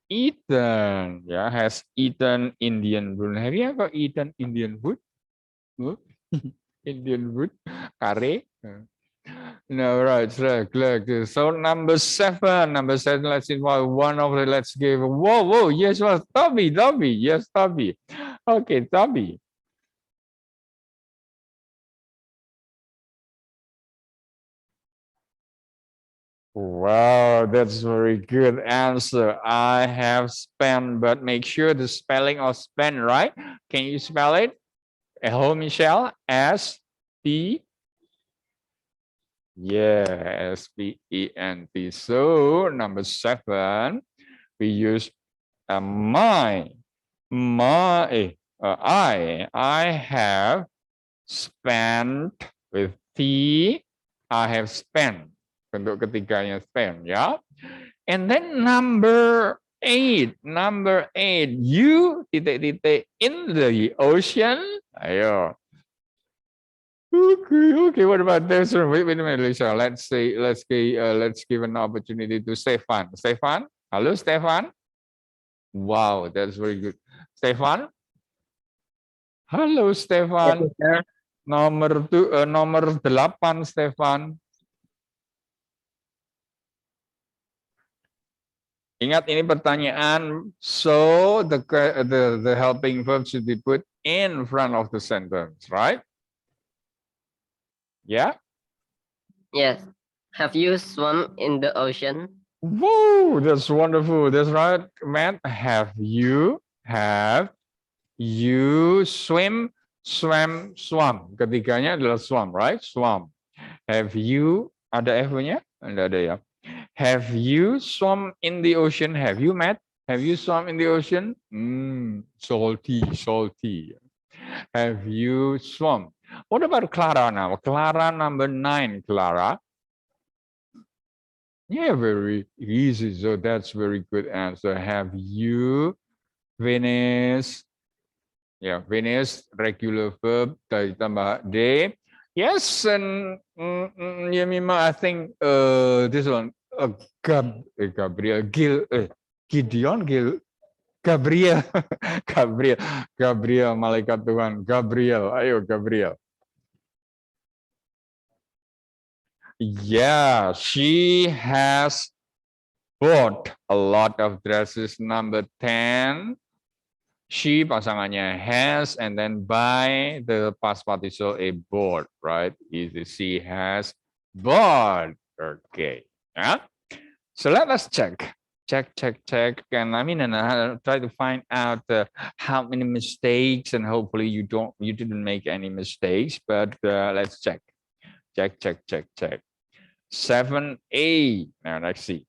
eaten. Yeah, has eaten Indian food. Have you ever eaten Indian food? Indian food, curry. No, right, good. So number 7, let's invite one of the, let's give, whoa, yes, well, Toby, yes, Toby. Okay, Toby. Wow, that's very good answer. I have spent, but make sure the spelling of spend, right? Can you spell it? Hello, Michelle, S-P. Yeah, S-P-E-N-T. So number 7, we use I have spent with T. I have spent. Bentuk ketiganya spend, ya. And then number 8. You titik-titik in the ocean. Ayo. Okay. What about this one? Wait a minute, Lisa. Let's give an opportunity to Stefan. Stefan, hello, Stefan. Wow, that's very good. Stefan. Halo, Stefan. Yes, Nomor 8, Stefan. Ingat ini pertanyaan. So the helping verb should be put in front of the sentence, right? Yeah. Yes. Have you swum in the ocean? Whoa, that's wonderful. That's right, Matt. Have you swam? Ketiganya adalah swam, right? Swam. Have you, ada F-nya? Tidak ada ya. Have you swum in the ocean? Have you, Matt? Have you swum in the ocean? Salty. Have you swum? What about Clara now? Clara, number 9, Clara. Yeah, very easy. So that's very good answer. Have you finished? Yeah, finished, regular verb, ditambah D. Yes, and Yemima, I think this one, Gabriel, Gideon, Gabriel, Gabriel, malaikat Tuhan, Gabriel, ayo Gabriel. Yeah, she has bought a lot of dresses. Number 10. She pasangannya has and then by the past participle a bought, right? She has bought. Okay. Yeah. So let us check. Check. And I mean, and I try to find out how many mistakes, and hopefully you didn't make any mistakes, but let's check. Check. 7A. Now let's see.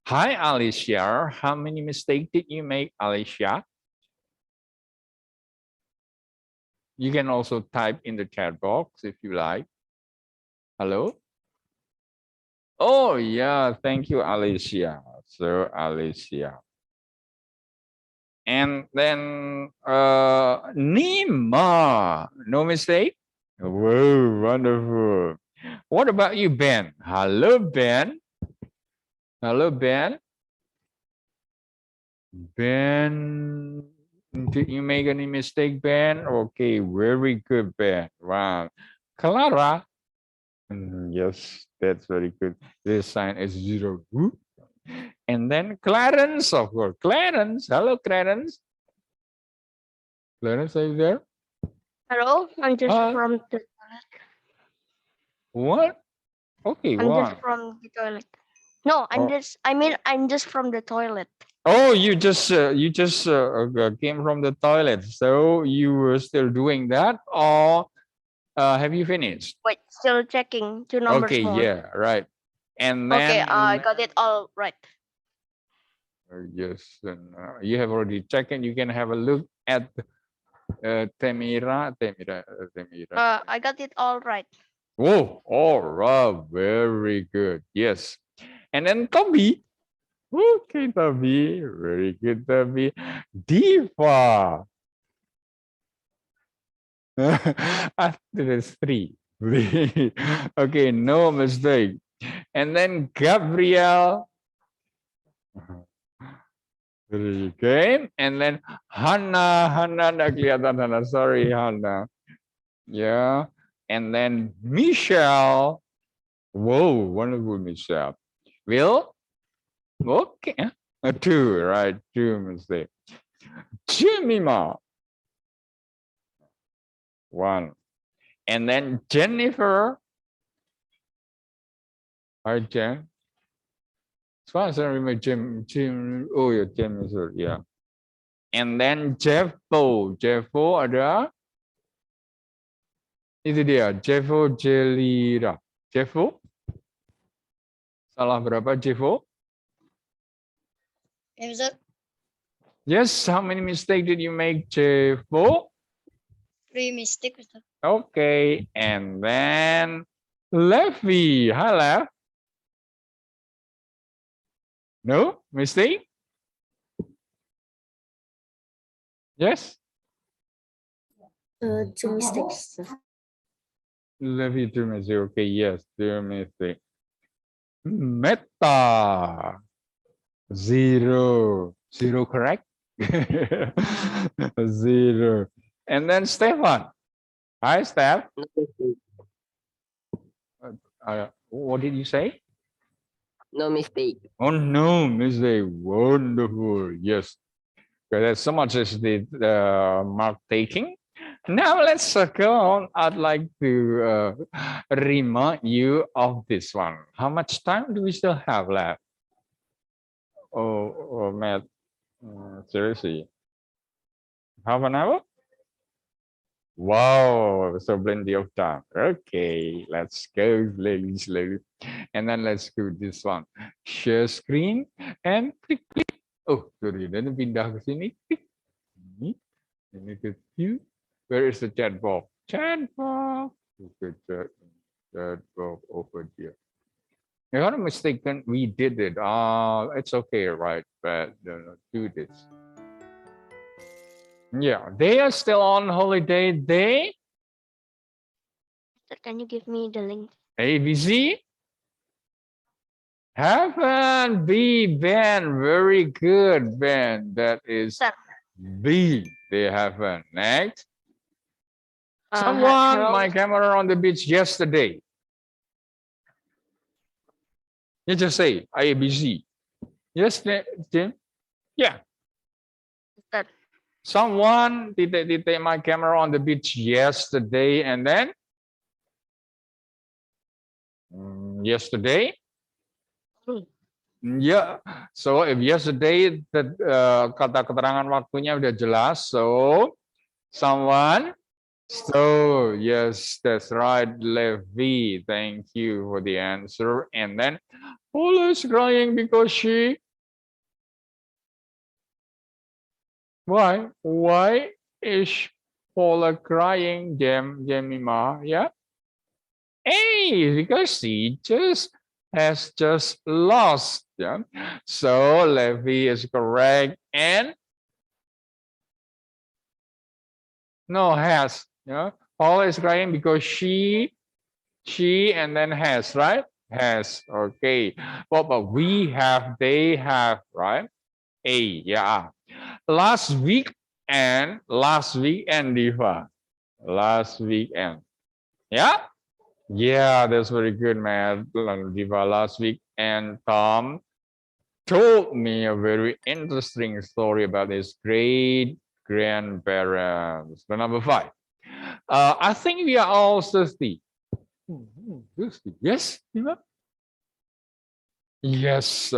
Hi, Alicia. How many mistakes did you make, Alicia? You can also type in the chat box if you like. Hello? Oh, yeah. Thank you, Alicia. So, Alicia. And then Nima. No mistake? Whoa, wonderful. What about you, Ben? Hello, Ben. Hello, Ben. Ben, did you make any mistake, Ben? Okay, very good, Ben. Wow. Clara. Yes, that's very good. This sign is 0. And then Clarence, of course. Clarence. Hello, Clarence. Clarence, are you there? Hello, I'm just from the toilet. What? Okay, I'm wow. just from the toilet. No, I'm just from the toilet. Oh, you just came from the toilet. So you were still doing that, or have you finished? Wait, still checking 2 numbers Okay, more. yeah, right. And then Okay, I got it all right. yes, and, you have already checked, and you can have a look at Temira. I got it all right. Oh, all right, very good. Yes, and then Toby. Okay, Toby, very good, Toby. Diva. I think it's 3. Okay, no mistake. And then Gabriel. Okay, and then Hannah nggak kelihatan Hannah, sorry Hannah. Yeah, and then Michelle. Whoa, wonderful Michelle. Will? Okay, 2, right? 2 mistake. Jemima. 1. And then Jennifer. Hi, Jen. As far as I remember, Jim. Oh, yeah, Jim is yeah. And then Jeffo ada. Itu dia, Jeffo Jelira. Jeffo? Salah berapa, Jeffo? Yes, how many mistakes did you make, Jeffo? 3 mistakes. Okay, and then Levy. Hi, Lev. No mistake? Yes? 2 mistakes. Levy, 2 mistakes. Okay, yes, 2 mistakes. Meta. 0. 0 correct? 0. And then Stefan. Hi, Steph. What did you say? No mistake. Oh, no mistake. Wonderful. Yes. That's so much as the mark taking. Now let's go on. I'd like to remind you of this one. How much time do we still have left? Oh, Matt. Seriously. Half an hour? Wow, so plenty of time. Okay, let's go slowly. And then let's do this one. Share screen and click. Oh, sorry, then pindah ke sini. Klik. Ini ke view. Where is the chat box? Chat box. Okay, chat box over here. If I'm not mistaken, we did it. It's okay, right? But do this. Yeah, they are still on holiday day. Can you give me the link? ABC. Haven't. B, Ben. Very good, Ben. That is Sir. B. They haven't. Next. Uh, Someone hello, my camera on the beach yesterday. You just say A, B, C. Yes, Jim? Yeah. Sir. Someone titik my camera on the beach yesterday and then yesterday. Hmm. Yeah. So if yesterday kata keterangan waktunya udah jelas. So someone. So yes, that's right, Levi. Thank you for the answer. And then Paula is crying because she. Why? Why is Paula crying, Jemima? Yeah. Hey, because she has just lost. Yeah. So Levi is correct. And no, has. Yeah. Paula is crying because she and then has, right? Has. Okay. Well, but we have, they have, right? A, yeah. Last weekend, Diva. Last weekend. Yeah? Yeah, that's very good, man. Diva, last week. And Tom told me a very interesting story about his great grandparents. The number 5. I think we are all thirsty. Thirsty. Yes, Diva? Yes,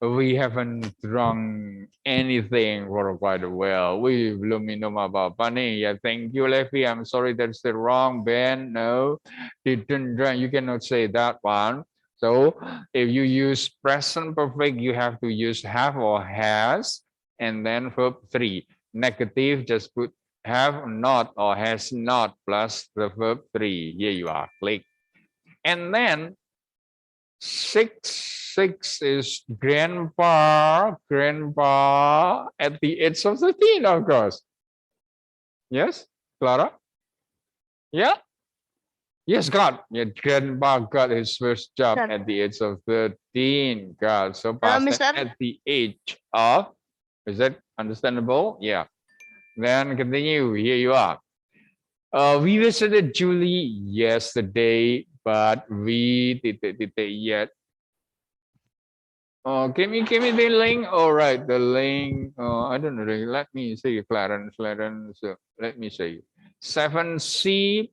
we haven't drunk anything for quite a while. We belum minum apa-apa nih. Yeah, thank you, Levi. I'm sorry that's the wrong, Ben. No, didn't drink. You cannot say that one. So if you use present perfect, you have to use have or has, and then verb 3. Negative, just put have not or has not plus the verb 3. Here you are. Click. And then 6 is grandpa at the age of 13, of course. Yes, Clara? Yeah? Yes, God. Yeah, grandpa got his first job Sir. at the age of 13. God. So Hello, past tense Mister. at the age of, is that understandable? Yeah. Then continue. Here you are. We visited Julie yesterday, but we yet. Give me the link. All right, the link. I don't know. Let me see, Clarence. Let me see. 7C.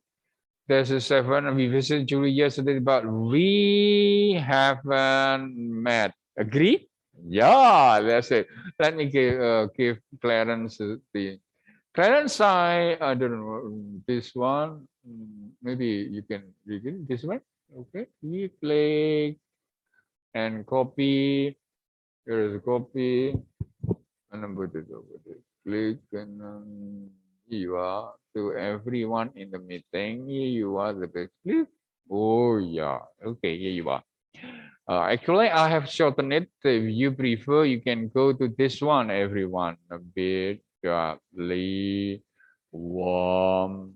There's a 7. We visited Julie yesterday, but we haven't met. Agree? Yeah, that's it. Let me give Clarence the. Clarence, I don't know this one. Maybe you can begin this one. Okay. We play and copy. Here is a copy. And put it over there. Click and here you are. To everyone in the meeting, here you are. The best. Click. Oh yeah. Okay, here you are. Actually, I have shortened it. If you prefer, you can go to this one. Everyone, a bit warm,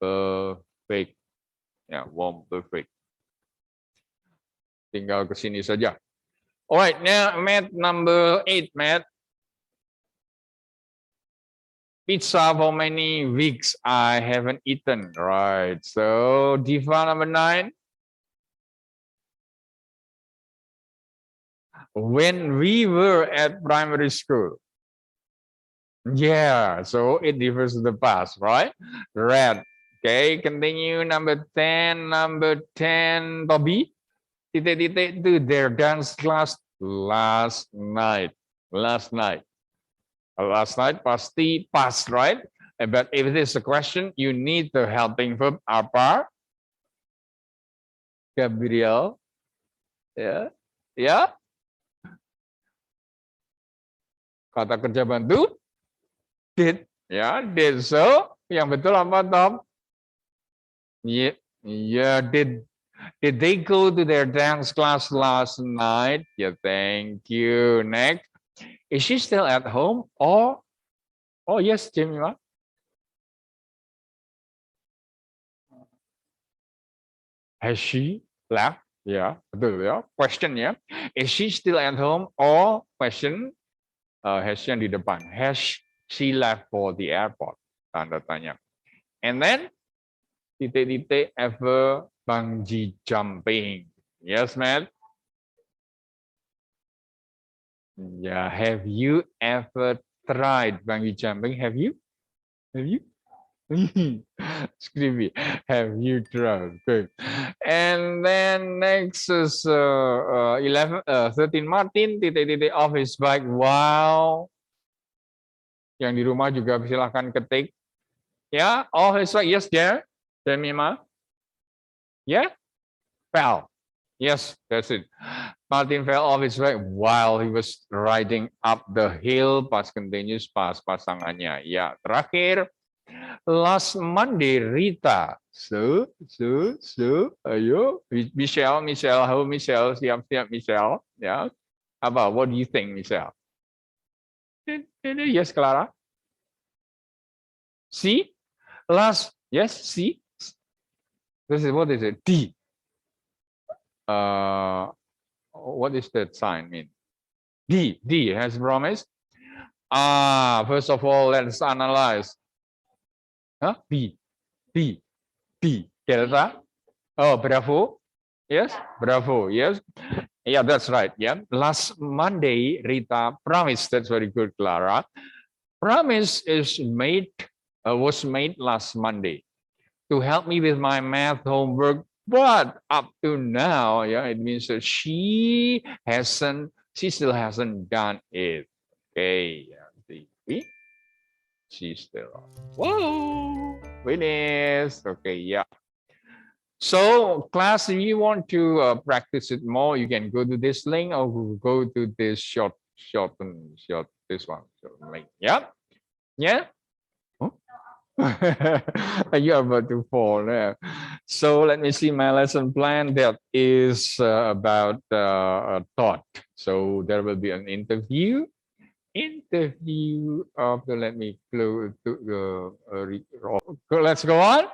perfect. Yeah, warm, perfect. Tinggal ke sini saja. Alright, now math number 8, math. Pizza for many weeks I haven't eaten. Right. So Diva number 9. When we were at primary school. Yeah, so it refers to the past, right? Red. Okay, continue. Number 10. Number 10, Bobby. Titik-titik to their dance class last night. Last night pasti past, right? But if it is a question, you need the helping verb apa? Gabriel. Ya. Ya. Kata kerja bantu did. Ya, did. So, yang betul apa, Tom? Yeah, yeah, did they go to their dance class last night? Yeah, thank you. Next. Is she still at home or oh yes, Jemima. Has she left Ya, betul ya. Question ya. Is she still at home? Or question, has she di depan. Has she left for the airport? Tanda tanya. And then, titik-titik ever bungee jumping. Yes, man. Yeah, have you ever tried bungee jumping? Have you? Have you? Scribbly, have you tried? Good. And then next is 13 Martin, titik-titik off his bike. Wow. Yang di rumah juga silahkan ketik. Ya, off his bike. Yes, there. Mima. Yeah, fell. Yes, that's it. Martin fell off his bike while he was riding up the hill. Pas continuous, pas pasangannya. Ya, terakhir. Last Monday, Rita. So, ayo, Michelle, how Michelle, siap-siap Michelle, ya. Apa, what do you think, Michelle? Yes, Clara. C, yes, C. What is it? D. What is that sign mean? D has promised. First of all, let's analyze. Huh? B. Delta. Oh, bravo. Yes, bravo. Yes. Yeah, that's right. Yeah. Last Monday, Rita promised. That's very good, Clara. Promise was made last Monday to help me with my math homework. But up to now, yeah, it means that she still hasn't done it. Okay. Yeah. See? She's still on. Whoa, finished. Okay, yeah. So, class, if you want to practice it more, you can go to this link or go to this short, this one. Link. Yeah, yeah. Huh? You're about to fall there. So let me see my lesson plan. That is about a thought. So there will be an interview after. Let me close let's go on.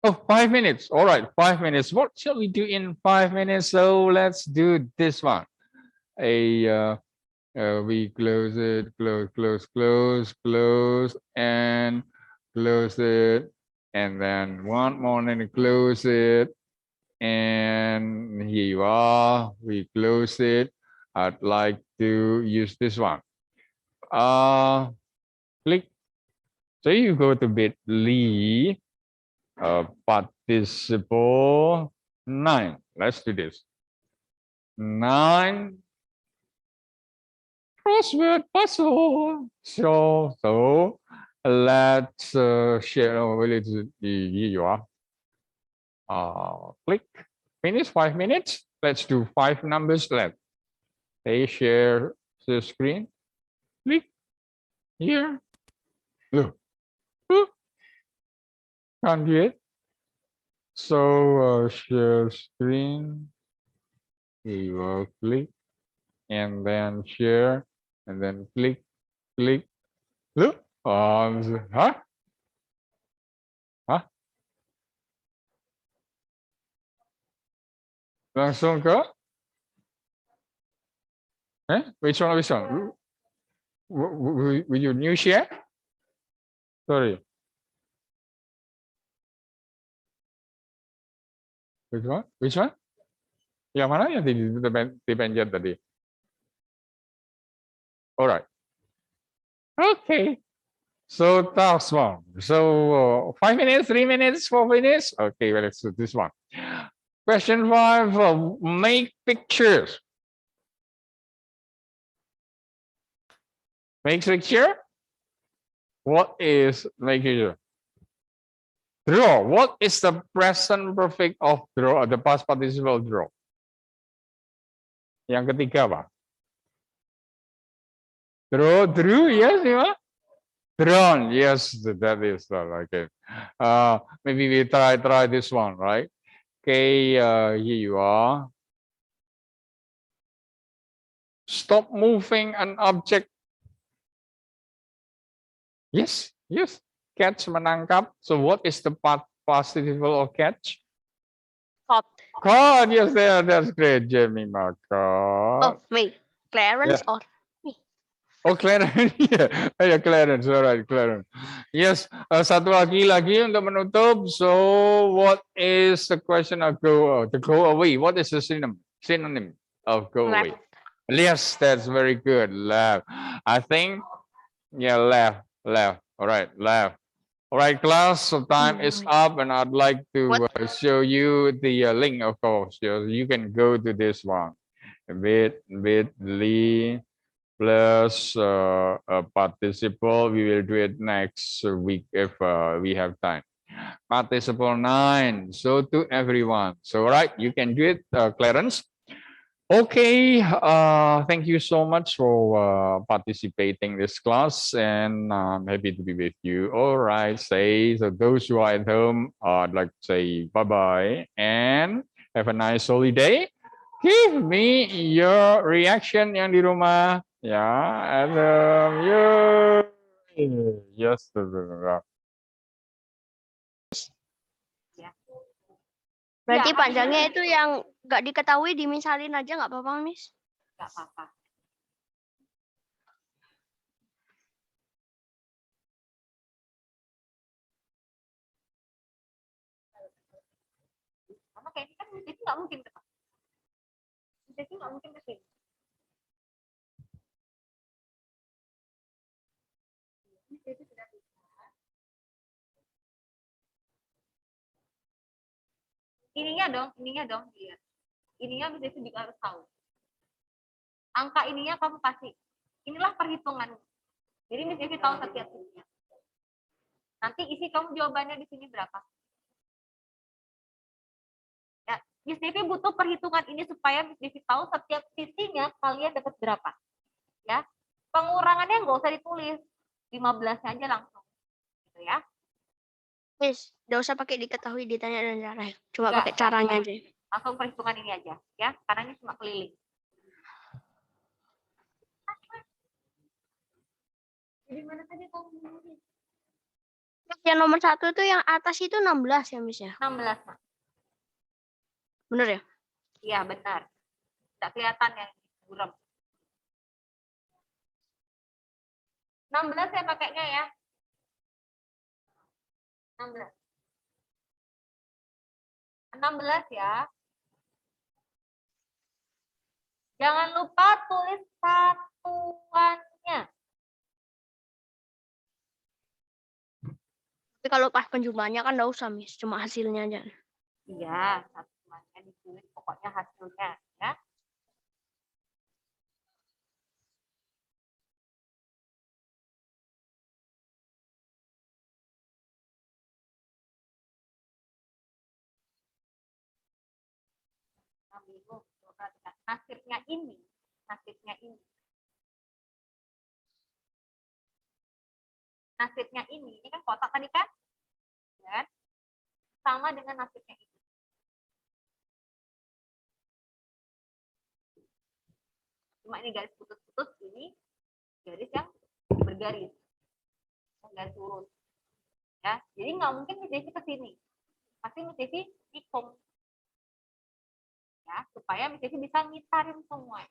Oh, 5 minutes. All right, 5 minutes. What shall we do in 5 minutes? So let's do this one. We close it, close, and close it, and then one more, and close it, and here you are. We close it. I'd like to use this one. Click. So you go to bit.ly, participle 9. Let's do this. 9 crossword puzzle. So let's share. Here you are. Click. Finish 5 minutes. Let's do 5 numbers left. They share the screen. Click here. Look. Can't do it. So share screen. Here you go. Click. And then share. And then click. Look. Huh? Langsung ke? Which one? Will you new share? Sorry. Which one? Yang mana yang dipencet tadi? Alright. Okay. So task one. So 5 minutes, 3 minutes, 4 minutes. Okay, well, let's do this one. Question 5. Make pictures. Make picture. What is make picture? Draw. What is the present perfect of draw? The past participle draw. Yang ketiga apa? Drew, yes, yeah. Drawn, yes, that is okay. Maybe we try this one, right? Okay, here you are. Stop moving an object. Yes. Catch, menangkap. So what is the past participle of catch? God, yes, that's great, Jamie Oh, Marco. me. Clarence or me? Oh, Clarence, yeah, yeah, Clarence, all right, Clarence. Yes, satu lagi untuk menutup. So, what is the question of to go away? What is the synonym of go away? Left. Yes, that's very good. Left. I think, yeah, left. All right, left. All right, class. So time is up, and I'd like to show you the link, of course. You can go to this one, bit.ly plus participle. We will do it next week if we have time. Participle 9. So to everyone. So, all right, you can do it, Clarence. Okay, thank you so much for participating this class, and I'm happy to be with you. All right, so those who are at home, I'd like to say bye-bye and have a nice holiday. Give me your reaction yang di rumah, ya, and yes, Ya. Berarti Ya, panjangnya itu yang nggak diketahui dimisalin aja nggak apa-apa, Miss? nggak apa-apa. Sama kayak ini kan jadi nggak mungkin ke jadi nggak mungkin ke sini. Jadi sudah bisa. Ininya dong lihat. Ininya bisa itu juga harus tahu. Angka ininya kamu kasih. Inilah perhitungan. Jadi Miss Devi tahu setiap sisinya. Nanti isi kamu jawabannya di sini berapa? Ya, Miss Devi butuh perhitungan ini supaya Miss Devi tahu setiap sisinya kalian dapat berapa. Ya, pengurangannya nggak usah ditulis, 15-nya aja langsung, gitu ya. Miss, nggak usah pakai diketahui, ditanya dan cara. Cuma Nggak, pakai caranya aja. langsung perhitungan ini aja, ya, karena ini cuma keliling. Jadi mana tadi kamu nulis? Yang nomor 1 tuh yang atas itu 16 ya, Miss ya? 16, Mak. Bener ya? Iya, benar. Tidak kelihatan yang buram. 16 saya pakainya ya. 16. 16 ya. Jangan lupa tulis satuannya. Tapi kalau pas penjumlahnya kan nggak usah, Miss. Cuma hasilnya aja. Iya, satuannya ditulis pokoknya hasilnya ya. Nasibnya ini, nasibnya ini. Nasibnya ini kan kotak tadi kan? Ya. Sama dengan nasibnya ini. Cuma ini garis putus-putus, ini garis yang bergaris. Garis lurus. Ya, jadi nggak mungkin Miss Devi ke sini. Pasti Miss Devi ikut. Ya, supaya Miss Devi bisa ngitarin semua.